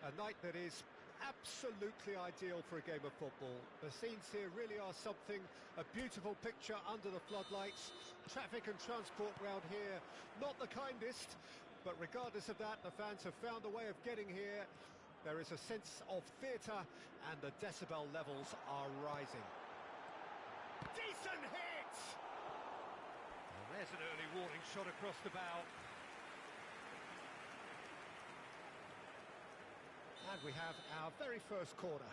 A night that is absolutely ideal for a game of football. The scenes here really are something, a beautiful picture under the floodlights. Traffic and transport round here, not the kindest, but regardless of that, the fans have found a way of getting here. There is a sense of theatre and the decibel levels are rising. Decent hit! And there's an early warning shot across the bow. And we have our very first corner.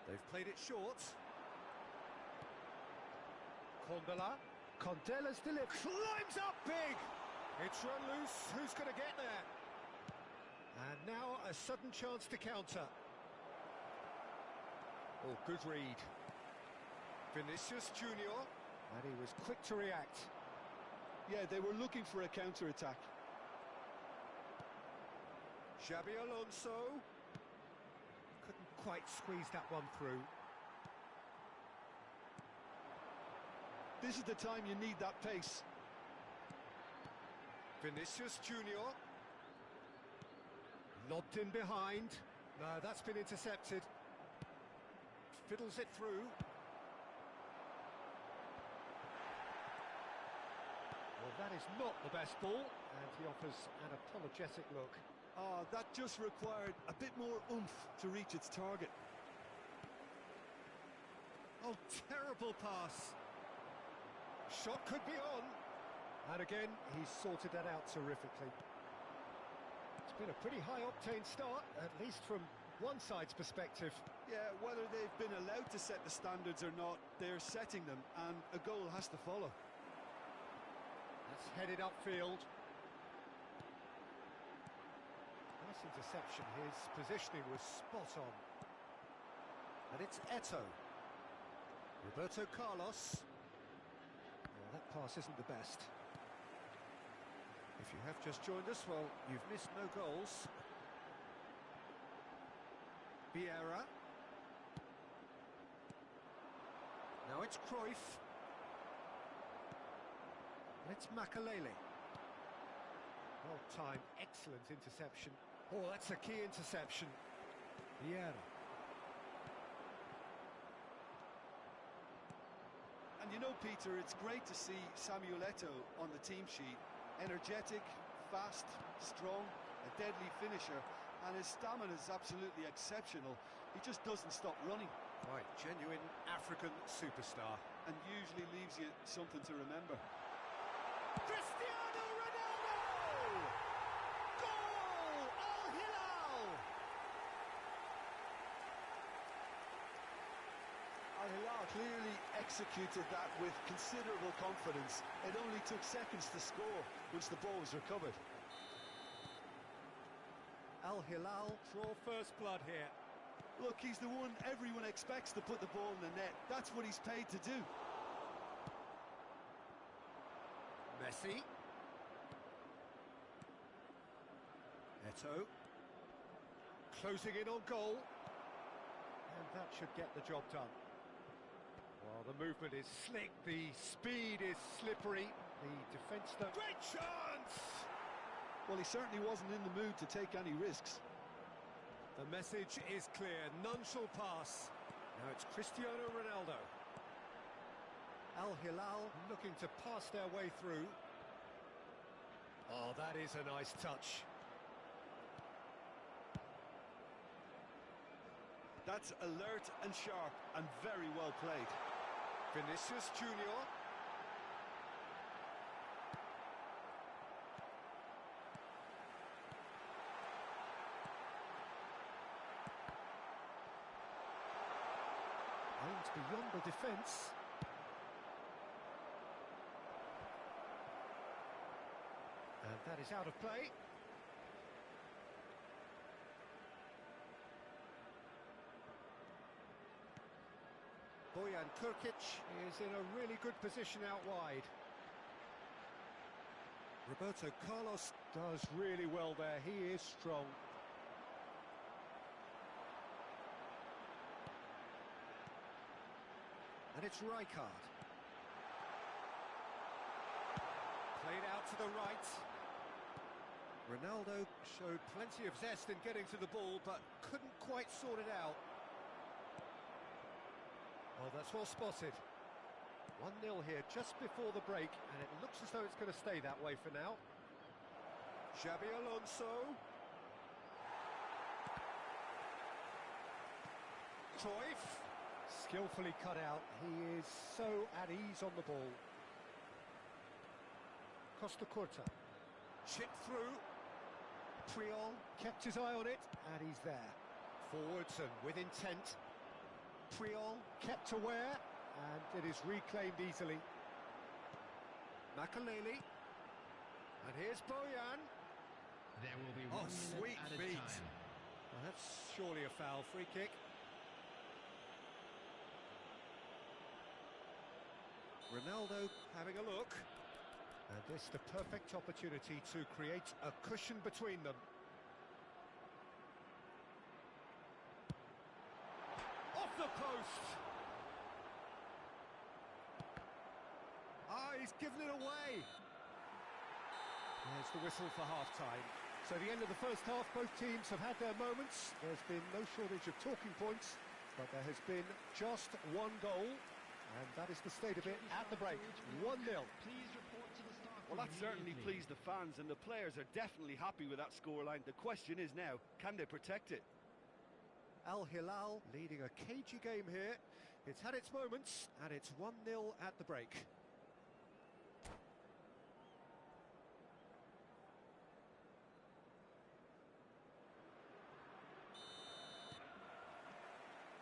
They've played it short. Condela's delivered. Climbs up big! It's run loose. Who's going to get there? And now a sudden chance to counter. Oh, good read. Vinicius Junior. And he was quick to react. Yeah, they were looking for a counter-attack. Xabi Alonso. Couldn't quite squeeze that one through. This is the time you need that pace. Vinicius Junior. Lobbed in behind. No, that's been intercepted. Fiddles it through. Well, that is not the best ball, and he offers an apologetic look. Ah, that just required a bit more oomph to reach its target. Oh, terrible pass. Shot could be on. And again, he's sorted that out terrifically. It's been a pretty high-octane start, at least from one side's perspective. Yeah, whether they've been allowed to set the standards or not, they're setting them, and a goal has to follow. That's headed upfield. Nice interception. His positioning was spot on. And it's Eto'o. Roberto Carlos. Well, that pass isn't the best. If you have just joined us, well, you've missed no goals. Vieira. Now it's Cruyff. And it's Makalele. Well timed, excellent interception. Oh, that's a key interception. Vieira. And you know, Peter, it's great to see Samuel Eto'o on the team sheet. Energetic, fast, strong, a deadly finisher, and his stamina is absolutely exceptional. He just doesn't stop running. Right, genuine African superstar. And usually leaves you something to remember. Cristiano Ronaldo! Goal! Al Hilal! Al Hilal clearly executed that with considerable confidence. It only took seconds to score once the ball was recovered. Al Hilal draw first blood here. Look, he's the one everyone expects to put the ball in the net. That's what he's paid to do. Messi. Eto'o. Closing in on goal. And that should get the job done. Well, the movement is slick, the speed is slippery, the defence... Great chance! Well, he certainly wasn't in the mood to take any risks. The message is clear, none shall pass. Now it's Cristiano Ronaldo. Al Hilal looking to pass their way through. Oh, that is a nice touch. That's alert and sharp and very well played. Vinicius Junior. Aimed beyond the defence. And that is out of play. Bojan Krkic is in a really good position out wide. Roberto Carlos does really well there, he is strong. And it's Rijkaard. Played out to the right. Ronaldo showed plenty of zest in getting to the ball, but couldn't quite sort it out. Well, that's well spotted. 1-0 here just before the break, and it looks as though it's going to stay that way for now. Xabi Alonso. Cruyff. Skillfully cut out. He is so at ease on the ball. Costa Curta. Chipped through. Priol kept his eye on it, and he's there. Forwards and with intent. Priol kept aware, and it is reclaimed easily. Makaleli. And here's Bojan. There will be Oh, 1 minute sweet added beat. time. Well, that's surely a foul. Free kick. Ronaldo having a look. And this the perfect opportunity to create a cushion between them. Off the post! Ah, he's given it away! There's the whistle for half-time. So the end of the first half, both teams have had their moments. There's been no shortage of talking points, but there has been just one goal, and that is the state of it at the break. 1-0. Please report to the staff. Well, that certainly pleased the fans, and the players are definitely happy with that scoreline. The question is now, can they protect it? Al Hilal leading a cagey game here. It's had its moments, and it's 1-0 at the break.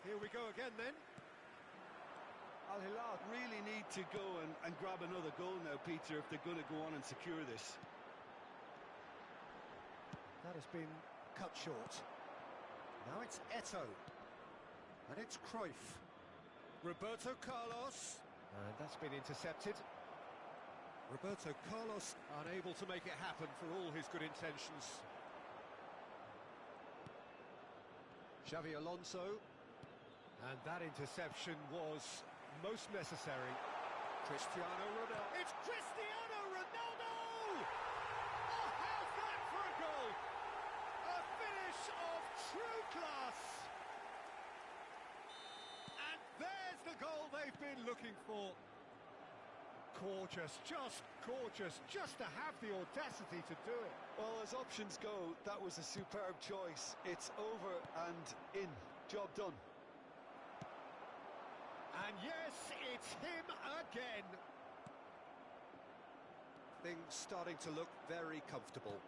Here we go again then. Al Hilal really need to go and grab another goal now, Peter, if they're going to go on and secure this. That has been cut short. Now it's Eto'o. And it's Cruyff. Roberto Carlos. And that's been intercepted. Roberto Carlos unable to make it happen for all his good intentions. Xabi Alonso. And that interception was most necessary. Cristiano Ronaldo. It's Cristiano Ronaldo! Oh, how's that for a goal? A finish of true class. And there's the goal they've been looking for. Gorgeous, just to have the audacity to do it. Well, as options go, that was a superb choice. It's over and in. Job done. And yes, it's him again. Things starting to look very comfortable.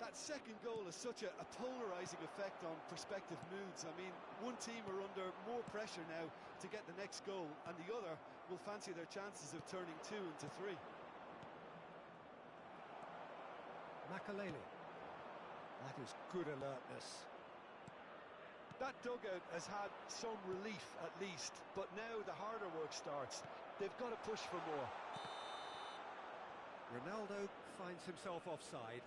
That second goal has such a polarising effect on prospective moods. I mean, one team are under more pressure now to get the next goal, and the other will fancy their chances of turning 2 into 3. Makaleli. That is good alertness. That dugout has had some relief at least, but now the harder work starts. They've got to push for more. Ronaldo finds himself offside.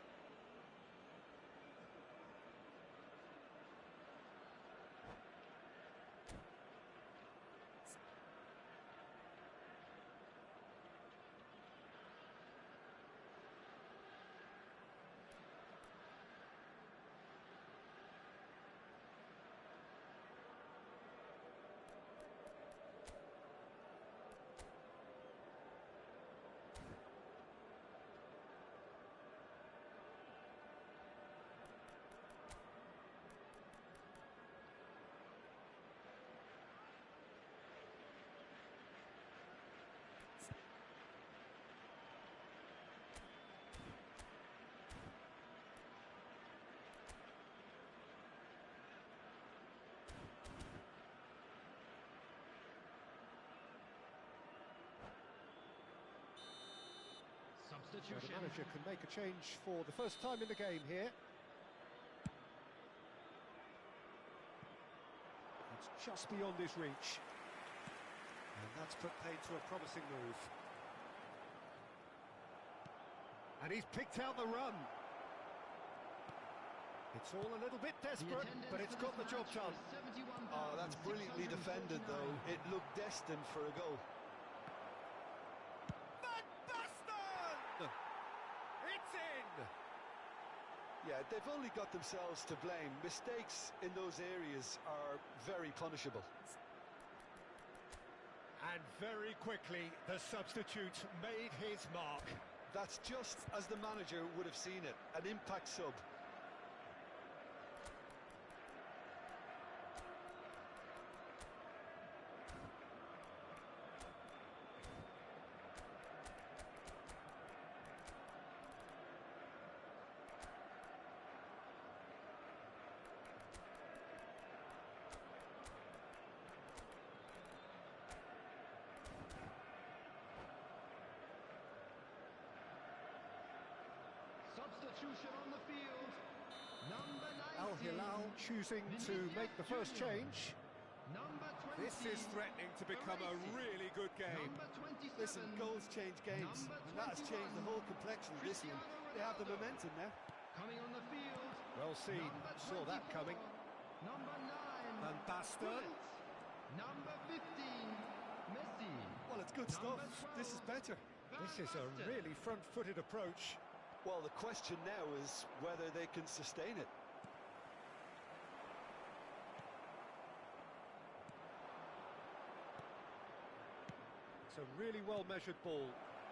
So Substitution. the manager can make a change for the first time in the game here. It's just beyond his reach. And that's put paid to a promising move. And he's picked out the run. It's all a little bit desperate, but it's got the job done. Oh, that's brilliantly defended, though. It looked destined for a goal. Van Basten! It's in! Yeah, they've only got themselves to blame. Mistakes in those areas are very punishable. And very quickly, the substitute made his mark. That's just as the manager would have seen it, an impact sub. Substitution on the field. Number 19. Al Hilal choosing to make the first change. Number 20. This is threatening to become a really good game. Number 27. Listen, goals change games, and that has changed the whole complexion of this one. They have the momentum now. Coming on the field. Well seen, Number saw that 24. coming. Number 9. Van Basten. Number 15. Messi. Well, it's good stuff. This is better. This is a really front-footed approach. Well, the question now is whether they can sustain it. It's a really well-measured ball.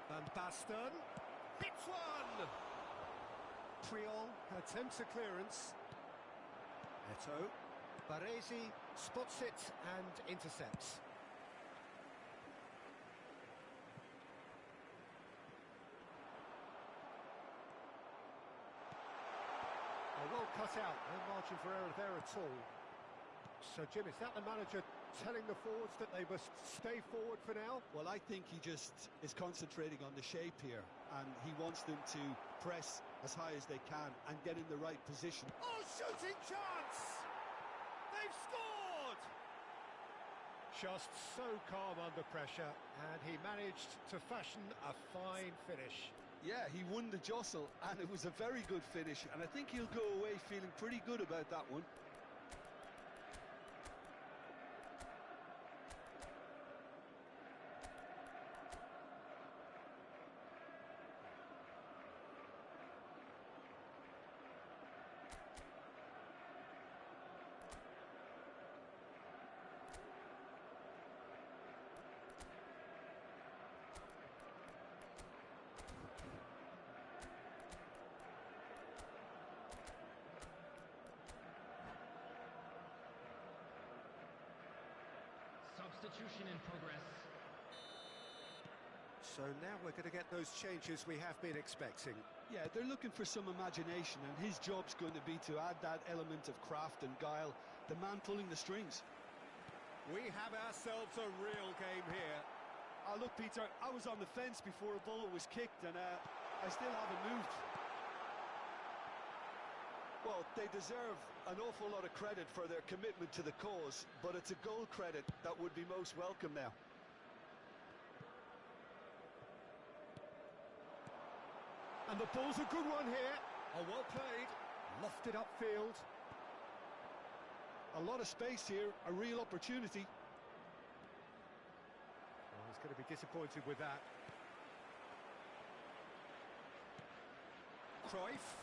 Van Basten hits one! Triol attempts a clearance. Eto. Baresi spots it and intercepts. Well cut out, no margin for error there at all. So, Jim, is that the manager telling the forwards that they must stay forward for now? Well, I think he just is concentrating on the shape here, and he wants them to press as high as they can and get in the right position. Oh, shooting chance! They've scored! Just so calm under pressure, and he managed to fashion a fine finish. Yeah, he won the jostle, and it was a very good finish, and I think he'll go away feeling pretty good about that one. Substitution in progress. So now we're going to get those changes we have been expecting. Yeah, they're looking for some imagination, and his job's going to be to add that element of craft and guile, the man pulling the strings. We have ourselves a real game here. Oh, look, Peter, I was on the fence before a ball was kicked, and I still haven't moved. Well, they deserve an awful lot of credit for their commitment to the cause, but it's a goal credit that would be most welcome now. And the ball's a good one here. Oh, well played. Lofted upfield. A lot of space here, a real opportunity. Oh, he's going to be disappointed with that. Cruyff.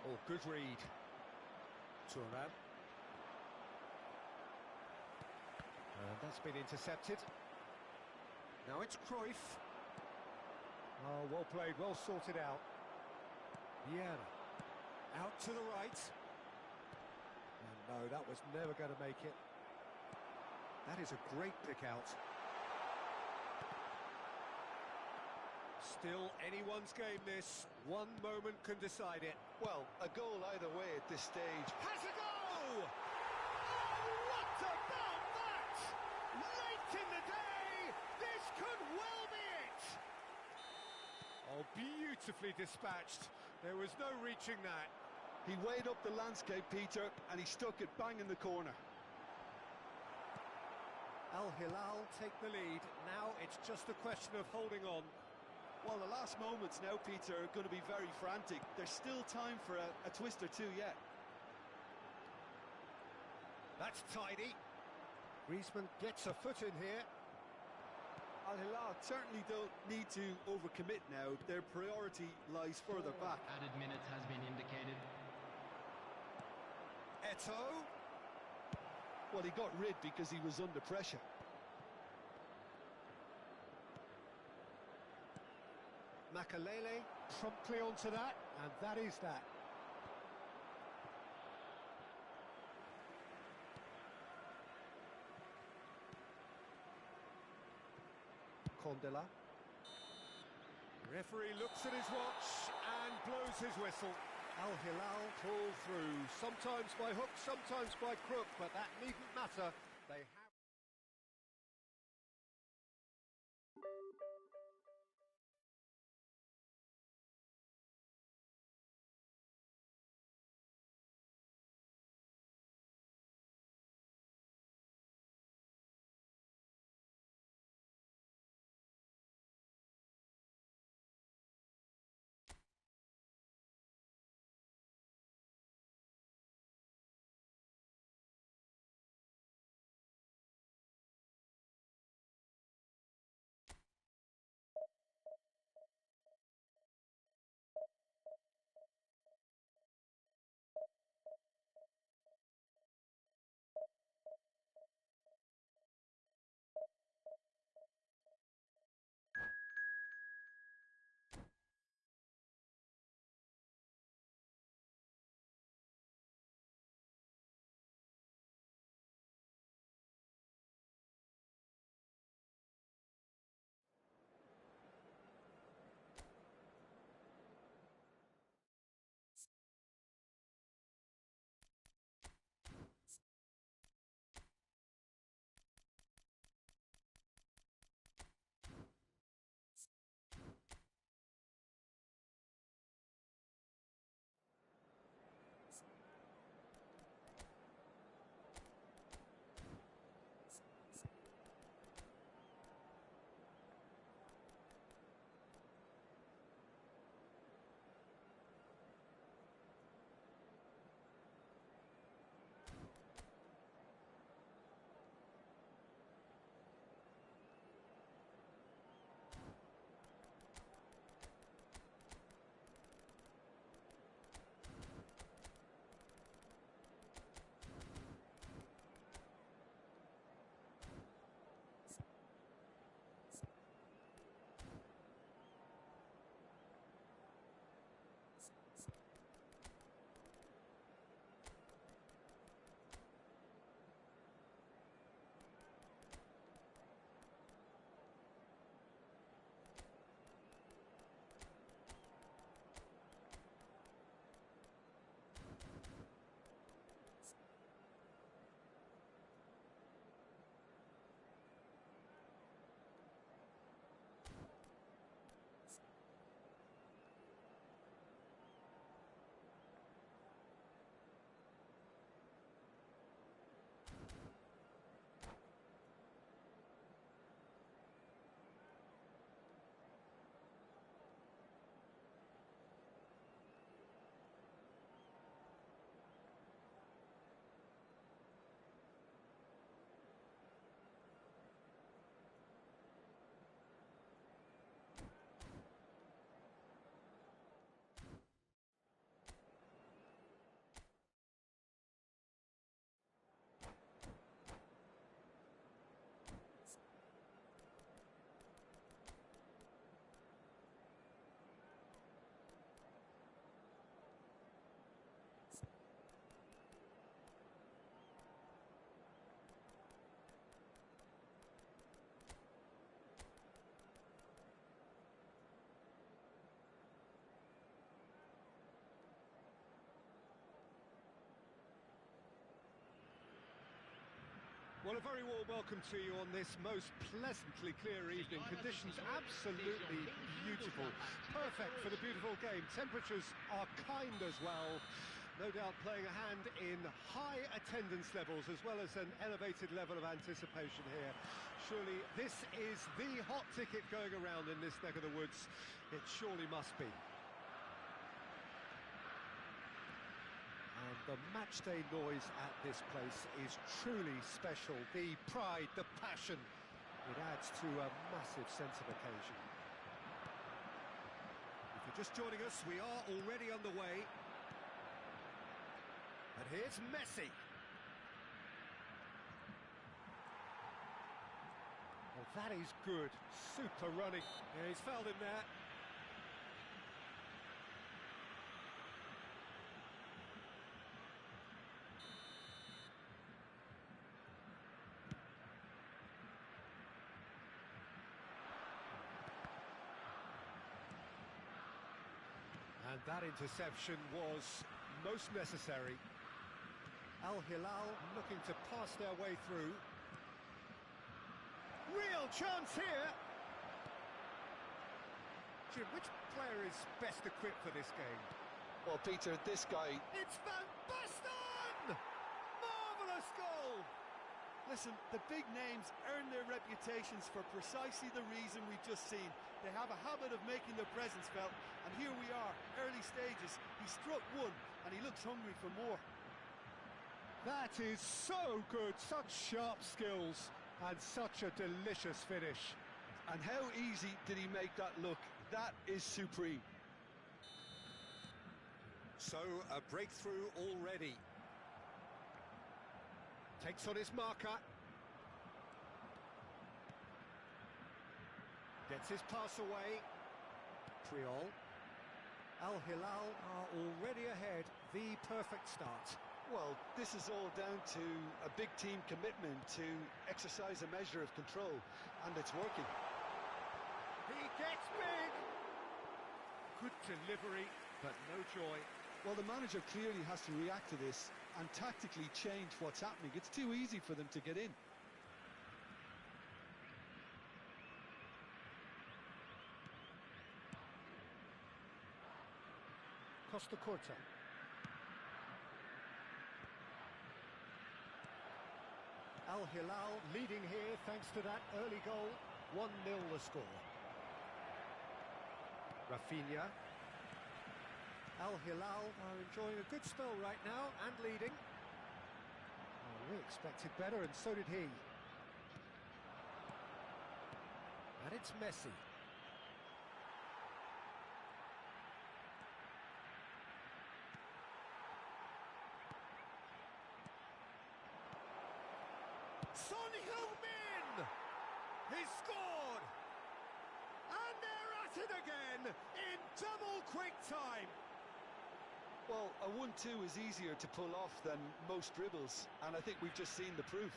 Oh, good read. Thuram. And that's been intercepted. Now it's Cruyff. Oh, well played, well sorted out. Vieira. Out to the right. And no, that was never going to make it. That is a great pick out. Still anyone's game this. One moment can decide it. Well, a goal either way at this stage. Has a go! Oh, what about that? Late in the day, this could well be it! Oh, beautifully dispatched. There was no reaching that. He weighed up the landscape, Peter, and he stuck it bang in the corner. Al Hilal take the lead. Now it's just a question of holding on. Well, the last moments now, Peter, are going to be very frantic. There's still time for a twist or two yet. That's tidy. Griezmann gets a foot in here. Al Hilal certainly don't need to overcommit now. Their priority lies further back. Added minutes has been indicated. Eto'o. Well, he got rid because he was under pressure. Makalele promptly onto that, and that is that. Condela. Referee looks at his watch and blows his whistle. Al Hilal pull through, sometimes by hook, sometimes by crook, but that needn't matter. They have. Well, a very warm welcome to you on this most pleasantly clear evening. Conditions absolutely beautiful. Perfect for the beautiful game. Temperatures are kind as well. No doubt playing a hand in high attendance levels as well as an elevated level of anticipation here. Surely this is the hot ticket going around in this neck of the woods. It surely must be. And the matchday noise at this place is truly special. The pride, the passion, it adds to a massive sense of occasion. If you're just joining us, we are already underway. And here's Messi. Oh, that is good. Super running. Yeah, he's fouled him there. And that interception was most necessary. Al Hilal looking to pass their way through. Real chance here. Jim, which player is best equipped for this game? Well, Peter, this guy... It's Van Basten! Marvellous goal! Listen, the big names earn their reputations for precisely the reason we've just seen. They have a habit of making their presence felt, and here we are, early stages. He struck one, and he looks hungry for more. That is so good, such sharp skills, and such a delicious finish. And how easy did he make that look? That is supreme. So, a breakthrough already. Takes on his marker. Gets his pass away. Triol. Al Hilal are already ahead. The perfect start. Well, this is all down to a big team commitment to exercise a measure of control, and it's working. He gets big. Good delivery, but no joy. Well, the manager clearly has to react to this and tactically change what's happening. It's too easy for them to get in. Costa Corta. Al Hilal leading here thanks to that early goal. 1-0 the score. Rafinha. Al Hilal are enjoying a good spell right now and leading. Oh, we expected better, and so did he. And it's Messi. Son Heung-min! He scored! And they're at it again in double quick time. Well, a 1-2 is easier to pull off than most dribbles, and I think we've just seen the proof.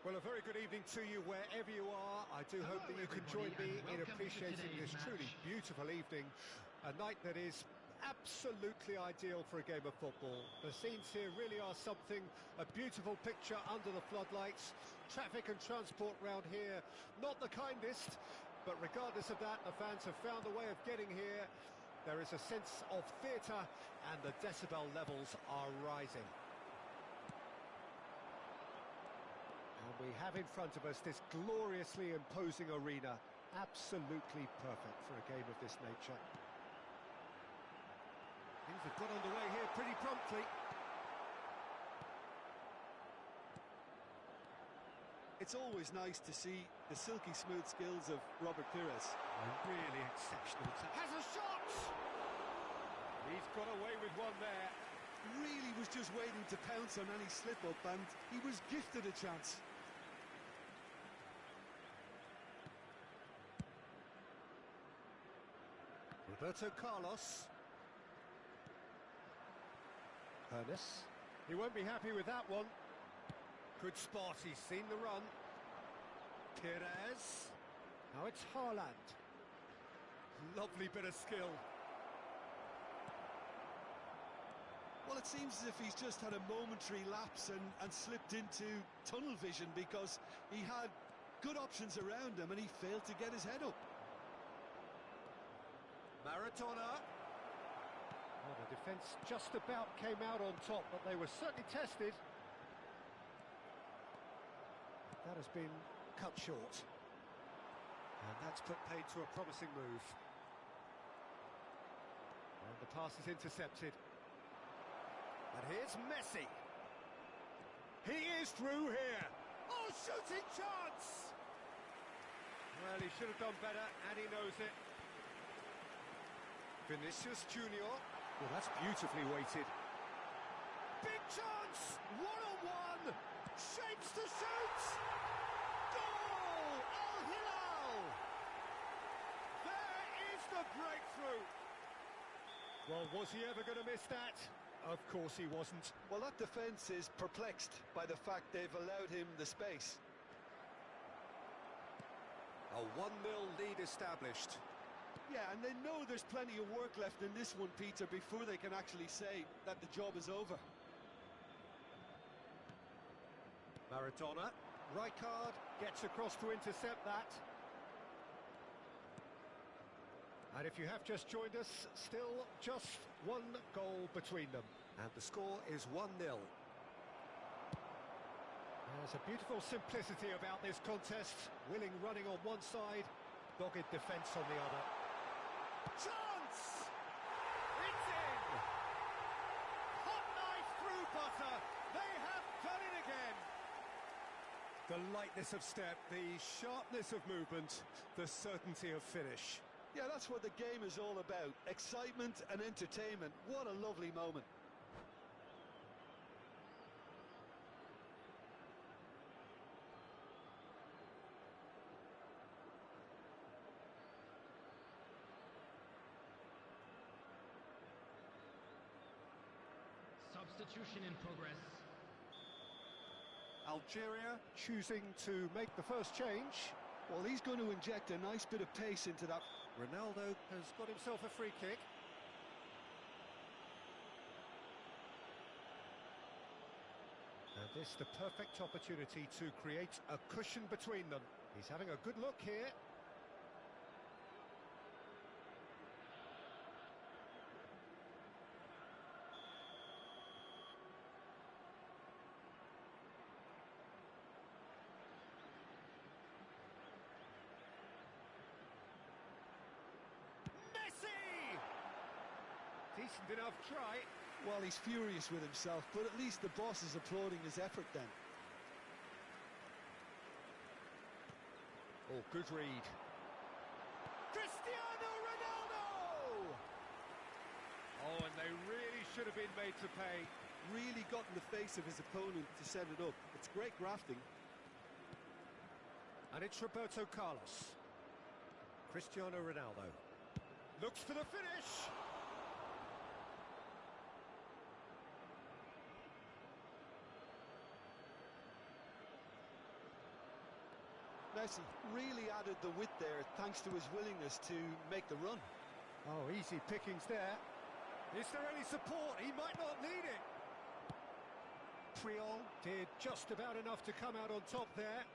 Well, a very good evening to you wherever you are. I do hope that you can join me in appreciating this truly beautiful evening, a night that is absolutely ideal for a game of football. The scenes here really are something, a beautiful picture under the floodlights. Traffic and transport round here, not the kindest, but regardless of that, the fans have found a way of getting here. There is a sense of theatre and the decibel levels are rising. And we have in front of us this gloriously imposing arena, absolutely perfect for a game of this nature. Things have got underway here pretty promptly. It's always nice to see the silky smooth skills of Robert Pires. A really exceptional has a shot! He's got away with one there. Really was just waiting to pounce on any slip-up, and he was gifted a chance. Roberto Carlos. Ernest. He won't be happy with that one. Good spot, he's seen the run. Pires. Now it's Haaland. Lovely bit of skill. Well, it seems as if he's just had a momentary lapse and slipped into tunnel vision, because he had good options around him and he failed to get his head up. Maradona. Well, the defence just about came out on top, but they were certainly tested. That has been cut short. And that's put paid to a promising move. And the pass is intercepted. And here's Messi. He is through here. Oh, shooting chance! Well, he should have done better, and he knows it. Vinicius Junior. Well, that's beautifully weighted. Big chance! One-on-one! Shapes to shoot! Goal! Al Hilal! There is the breakthrough! Well, was he ever going to miss that? Of course he wasn't. Well, that defence is perplexed by the fact they've allowed him the space. A 1-0 lead established. Yeah, and they know there's plenty of work left in this one, Peter, before they can actually say that the job is over. Maradona. Rijkaard gets across to intercept that. And if you have just joined us, still just one goal between them. And the score is 1-0. There's a beautiful simplicity about this contest. Willing running on one side, dogged defence on the other. Chance! It's in! Hot knife through butter. They have done it again. The lightness of step, the sharpness of movement, the certainty of finish. Yeah, that's what the game is all about. Excitement and entertainment. What a lovely moment. Substitution in progress. Algeria choosing to make the first change. Well, he's going to inject a nice bit of pace into that. Ronaldo has got himself a free kick. And this the perfect opportunity to create a cushion between them. He's having a good look here. Decent enough try. Well, he's furious with himself, but at least the boss is applauding his effort then. Oh, good read. Cristiano Ronaldo! Oh, and they really should have been made to pay. Really got in the face of his opponent to set it up. It's great grafting. And it's Roberto Carlos. Cristiano Ronaldo. Looks for the finish! Messi really added the width there thanks to his willingness to make the run. Oh, easy pickings there. Is there any support? He might not need it. Triol did just about enough to come out on top there.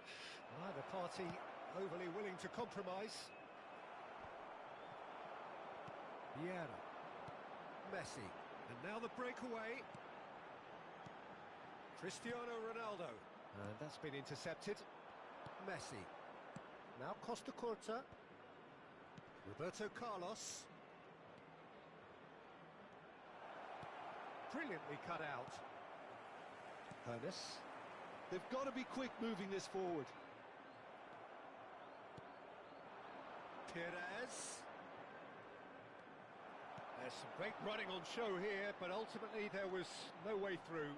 Neither party overly willing to compromise. Vieira. Messi. And now the breakaway. Cristiano Ronaldo. And that's been intercepted. Messi. Now Costa Curta. Roberto Carlos. Brilliantly cut out. Ernest. They've got to be quick moving this forward. Perez. There's some great running on show here, but ultimately there was no way through.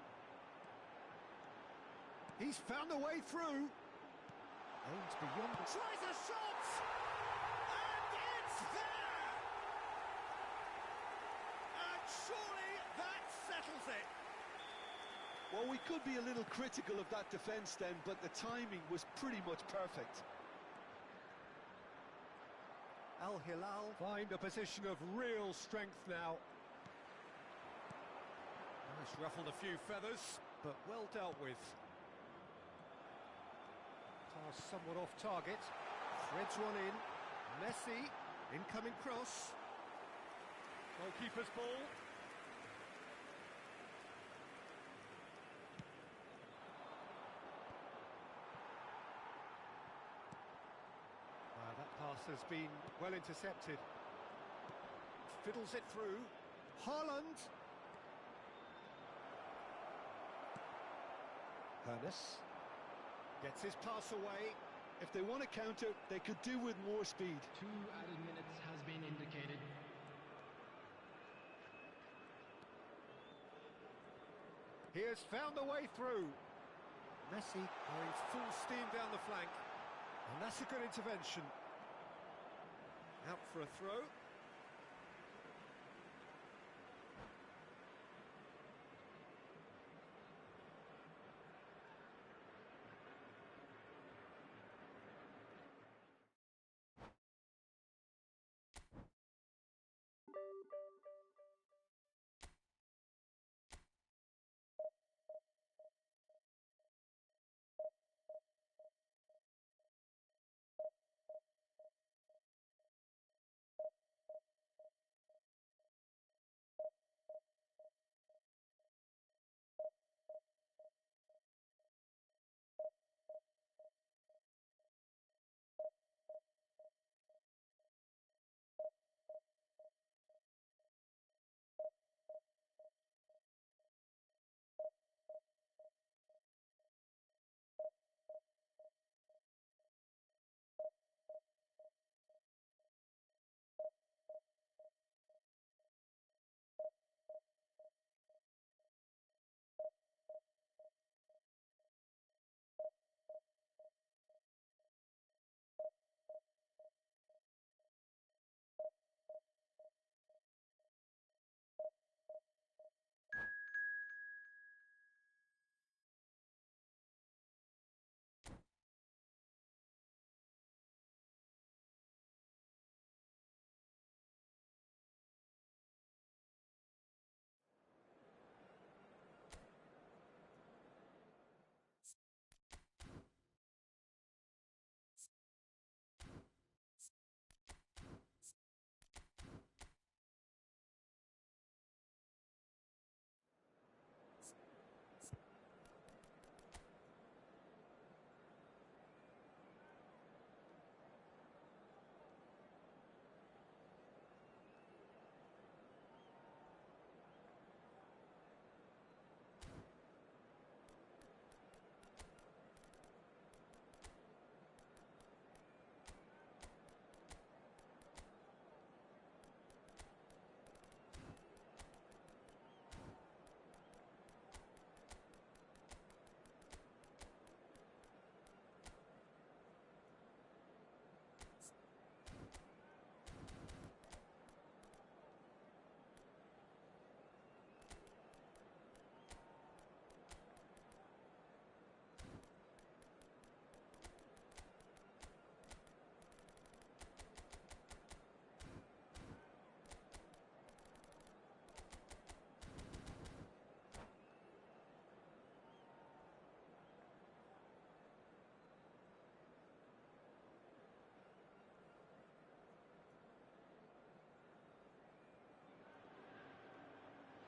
He's found a way through. Aims beyond. Tries a shot! And it's there! And surely that settles it. Well, we could be a little critical of that defence then, but the timing was pretty much perfect. Al Hilal find a position of real strength now. It's ruffled a few feathers, but well dealt with. Pass somewhat off target. Threads one in. Messi, incoming cross. Goalkeeper's ball. That pass has been well intercepted. Fiddles it through. Haaland. Ernest. Gets his pass away. If they want to counter, they could do with more speed. 2 added minutes has been indicated. He has found a way through. Messi going full steam down the flank. And that's a good intervention. Out for a throw.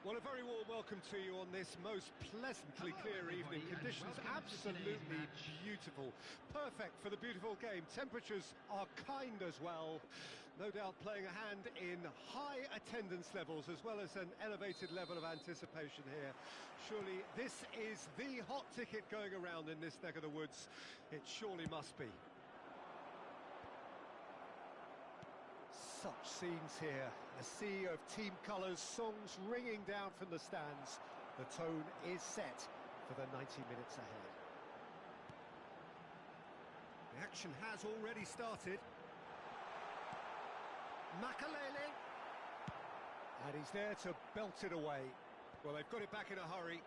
Well, a very warm welcome to you on this most pleasantly Hello, clear everybody, evening. and Conditions welcome to today's absolutely match. beautiful. Perfect for the beautiful game. Temperatures are kind as well. No doubt playing a hand in high attendance levels as well as an elevated level of anticipation here. Surely this is the hot ticket going around in this neck of the woods. It surely must be. Such scenes here, a sea of team colours, songs ringing down from the stands. The tone is set for the 90 minutes ahead. The action has already started. Makalele. And he's there to belt it away. Well, they've got it back in a hurry.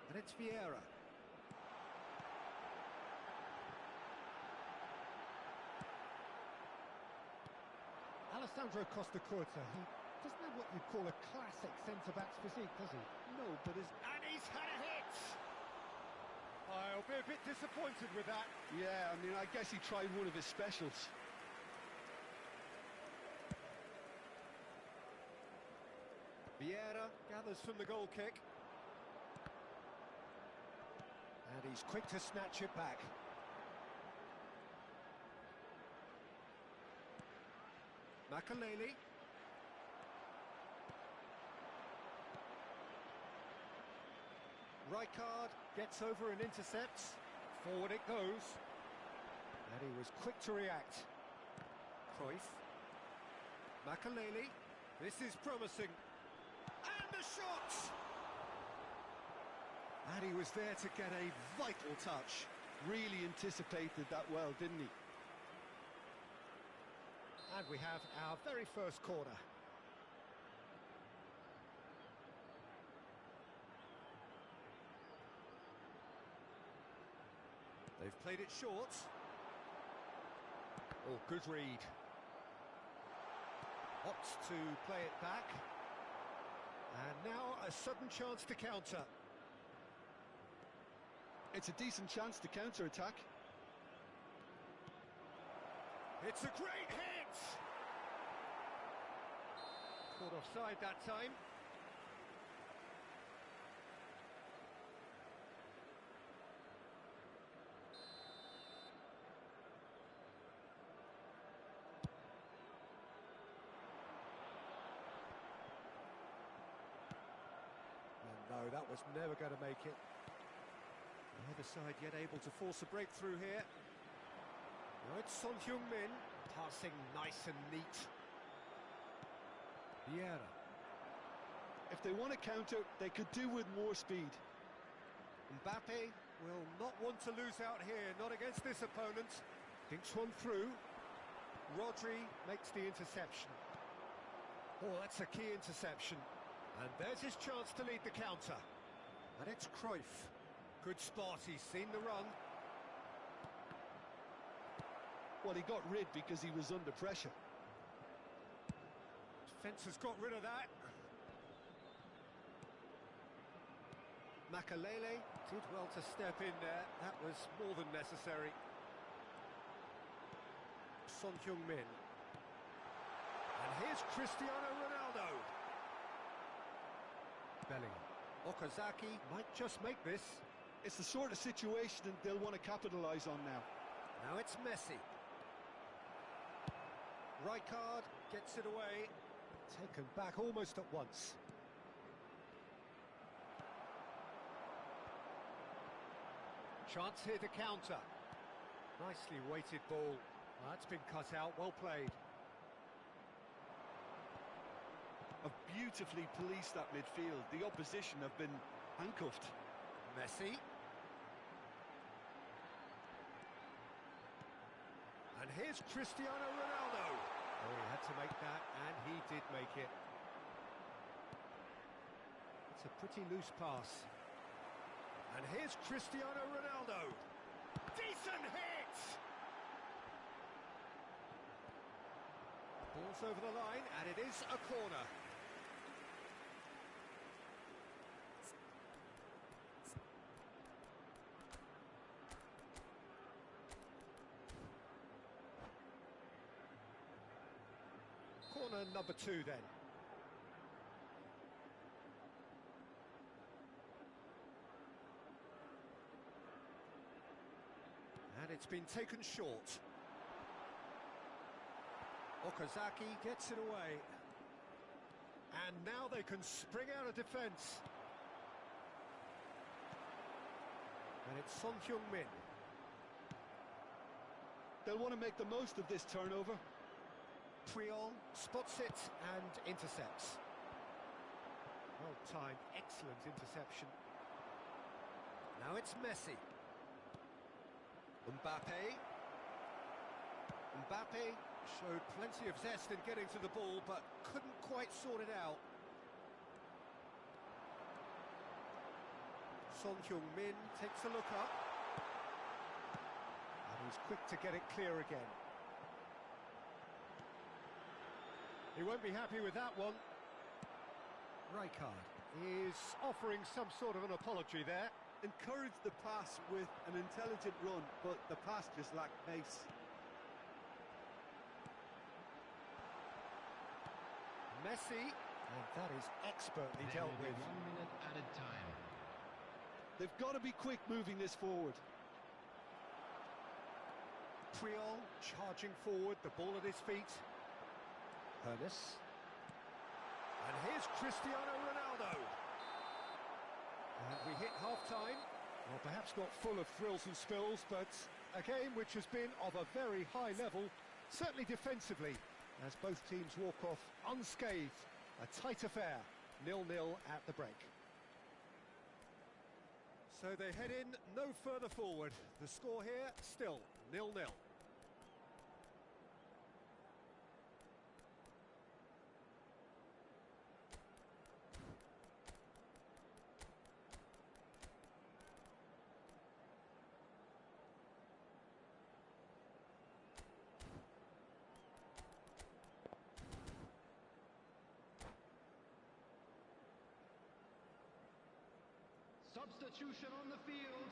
And it's Vieira. Alessandro Costa Curta, he doesn't have what you'd call a classic centre-back's physique, does he? No, but his... And he's had a hit! I'll be a bit disappointed with that. Yeah, I mean, I guess he tried one of his specials. Vieira gathers from the goal kick. And he's quick to snatch it back. Makalele. Rijkaard gets over and intercepts. Forward it goes. And he was quick to react. Cruyff. Makalele. This is promising. And the shot! And he was there to get a vital touch. Really anticipated that well, didn't he? And we have our very first corner. They've played it short. Oh, good read. Opts to play it back. And now a sudden chance to counter. It's a decent chance to counter-attack. It's a great hit! Caught offside that time. Well, no, that was never going to make it. Neither side yet able to force a breakthrough here. Now it's Son Heung-min, passing nice and neat. Vieira. If they want to counter, they could do with more speed. Mbappe will not want to lose out here, not against this opponent. Dinks one through. Rodri makes the interception. Oh, that's a key interception. And there's his chance to lead the counter. And it's Cruyff. Good spot, he's seen the run. Well, he got rid because he was under pressure. Defence has got rid of that. Makalele did well to step in there. That was more than necessary. Son Heung-min. And here's Cristiano Ronaldo. Bellingham. Okazaki might just make this. It's the sort of situation that they'll want to capitalise on now. Now it's Messi. Rijkaard gets it away. Taken back almost at once. Chance here to counter. Nicely weighted ball. Well, that's been cut out, well played. Have beautifully policed that midfield. The opposition have been handcuffed. Messi. And here's Cristiano Ronaldo. Oh, he had to make that, and he did make it. It's a pretty loose pass. And here's Cristiano Ronaldo. Decent hit! Ball's over the line, and it is a corner. and number 2 then. And it's been taken short. Okazaki gets it away. And now they can spring out of defence. And it's Son Heung-min. They'll want to make the most of this turnover. Puyol spots it and intercepts. Well timed, excellent interception. Now it's Messi. Mbappe. Mbappe showed plenty of zest in getting to the ball, but couldn't quite sort it out. Son Heung-min takes a look up. And he's quick to get it clear again. He won't be happy with that one. Rijkaard is offering some sort of an apology there. Encouraged the pass with an intelligent run, but the pass just lacked pace. Messi, and that is expertly dealt with. 1 minute added time. They've got to be quick moving this forward. Puyol charging forward, the ball at his feet. Ernest. And here's Cristiano Ronaldo. And we hit half-time. Well, perhaps not full of thrills and spills, but a game which has been of a very high level, certainly defensively, as both teams walk off unscathed. A tight affair, 0-0 at the break. So they head in no further forward. The score here still 0-0. Substitution on the field.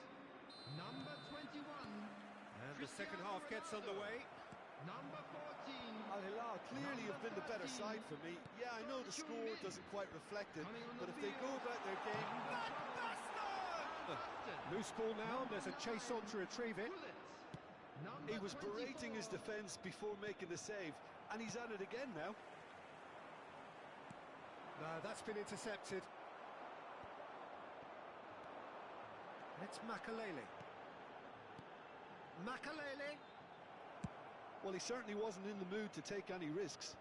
Number 21. And the second half gets underway. Number 14. Al Hilal clearly have been the better side for me. Yeah, I know the score doesn't quite reflect it, but if they go about their game... Loose ball now, there's a chase on to retrieve it. He was berating his defence before making the save, and he's at it again now. No, that's been intercepted. It's Makalele. Makalele. Well, he certainly wasn't in the mood to take any risks.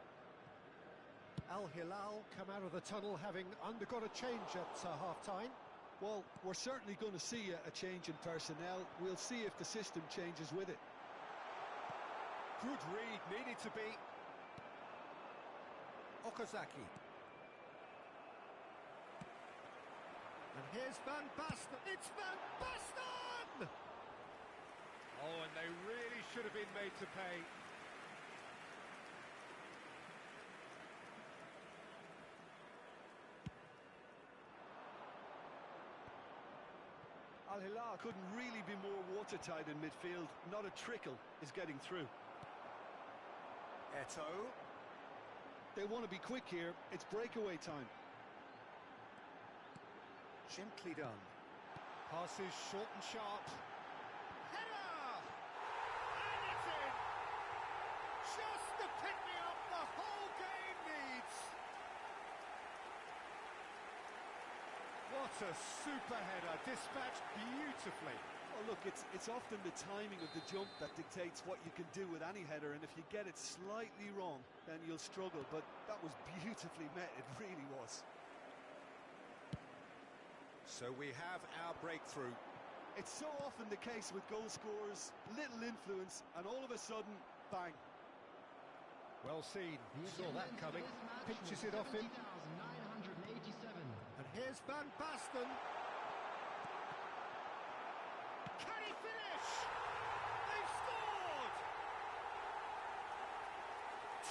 Al Hilal come out of the tunnel having undergone a change at half-time. Well, we're certainly going to see a change in personnel. We'll see if the system changes with it. Good read, needed to be. Okazaki. And here's Van Basten. It's Van Basten! Oh, and they really should have been made to pay. Al Hilal couldn't really be more watertight in midfield. Not a trickle is getting through. Eto'o. They want to be quick here. It's breakaway time. Gently done. Passes short and sharp. Header! And it's in! Just the pick-me-up the whole game needs! What a super header, dispatched beautifully. Well, look, it's often the timing of the jump that dictates what you can do with any header, and if you get it slightly wrong, then you'll struggle. But that was beautifully met, it really was. So we have our breakthrough. It's so often the case with goal scorers, little influence, and all of a sudden, bang. Well seen, saw that coming, pinches it off him. 987. And here's Van Basten. Can he finish? They've scored!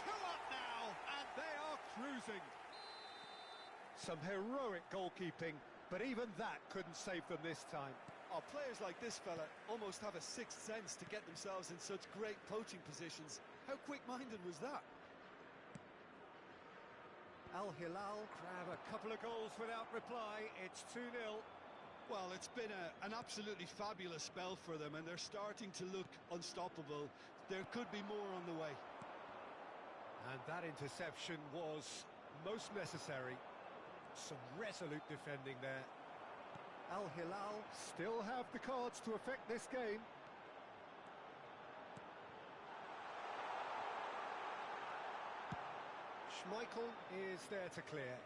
2 up now, and they are cruising. Some heroic goalkeeping, but even that couldn't save them this time. Oh, players like this fella almost have a sixth sense to get themselves in such great poaching positions. How quick-minded was that? Al Hilal grab a couple of goals without reply. It's 2-0. Well, it's been an absolutely fabulous spell for them, and they're starting to look unstoppable. There could be more on the way. And that interception was most necessary. Some resolute defending there. Al Hilal still have the cards to affect this game. Schmeichel is there to clear.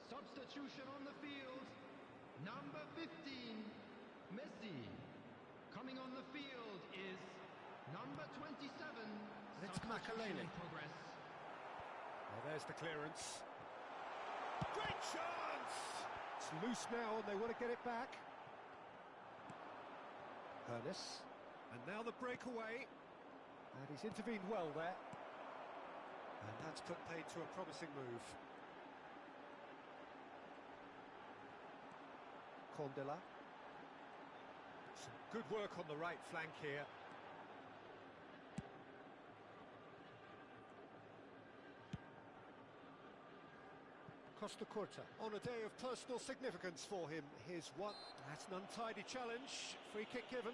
Substitution on the field. Number 15, Messi. Coming on the field is number 27. It's Makalele. In progress. Well, there's the clearance. Great chance! It's loose now and they want to get it back. Ernest. And now the breakaway. And he's intervened well there. And that's put paid to a promising move. Condela. Some good work on the right flank here. Costa Curta. On a day of personal significance for him, here's one. That's an untidy challenge. Free kick given.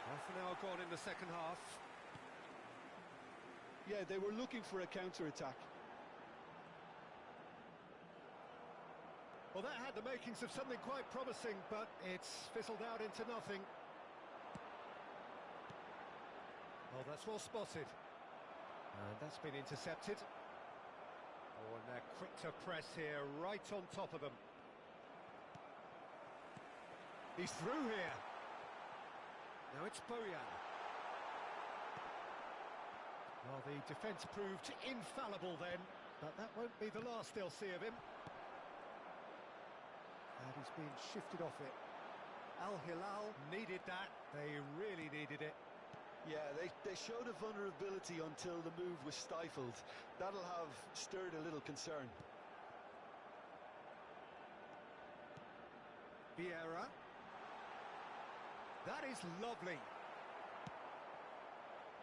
Half an hour gone in the second half. Yeah, they were looking for a counter-attack. Well, that had the makings of something quite promising, but it's fizzled out into nothing. Oh, that's well spotted. And that's been intercepted. Oh, and they're quick to press here, right on top of them. He's through here. Now it's Bojan. Well, the defence proved infallible then, but that won't be the last they'll see of him. And he's been shifted off it. Al Hilal needed that. They really needed it. Yeah, they showed a vulnerability until the move was stifled. That'll have stirred a little concern. Vieira. That is lovely.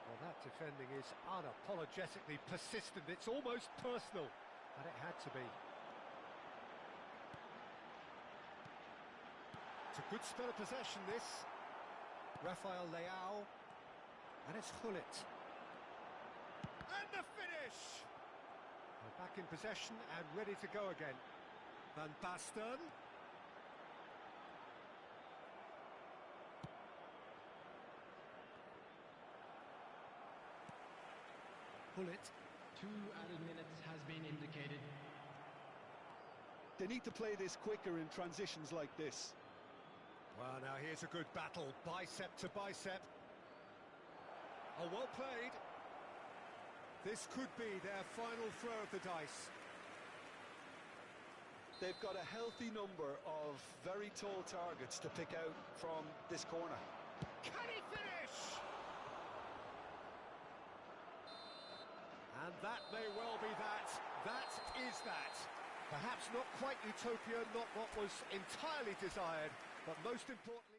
Well, that defending is unapologetically persistent. It's almost personal, and it had to be. It's a good spell of possession, this. Rafael Leao. And it's Hullet. And the finish! They're back in possession and ready to go again. Van Basten. Hullet. 2 added minutes has been indicated. They need to play this quicker in transitions like this. Well, now here's a good battle, bicep to bicep. Oh, well played. This could be their final throw of the dice. They've got a healthy number of very tall targets to pick out from this corner. Can he finish? And that may well be that. That is that. Perhaps not quite utopia, not what was entirely desired, but most importantly...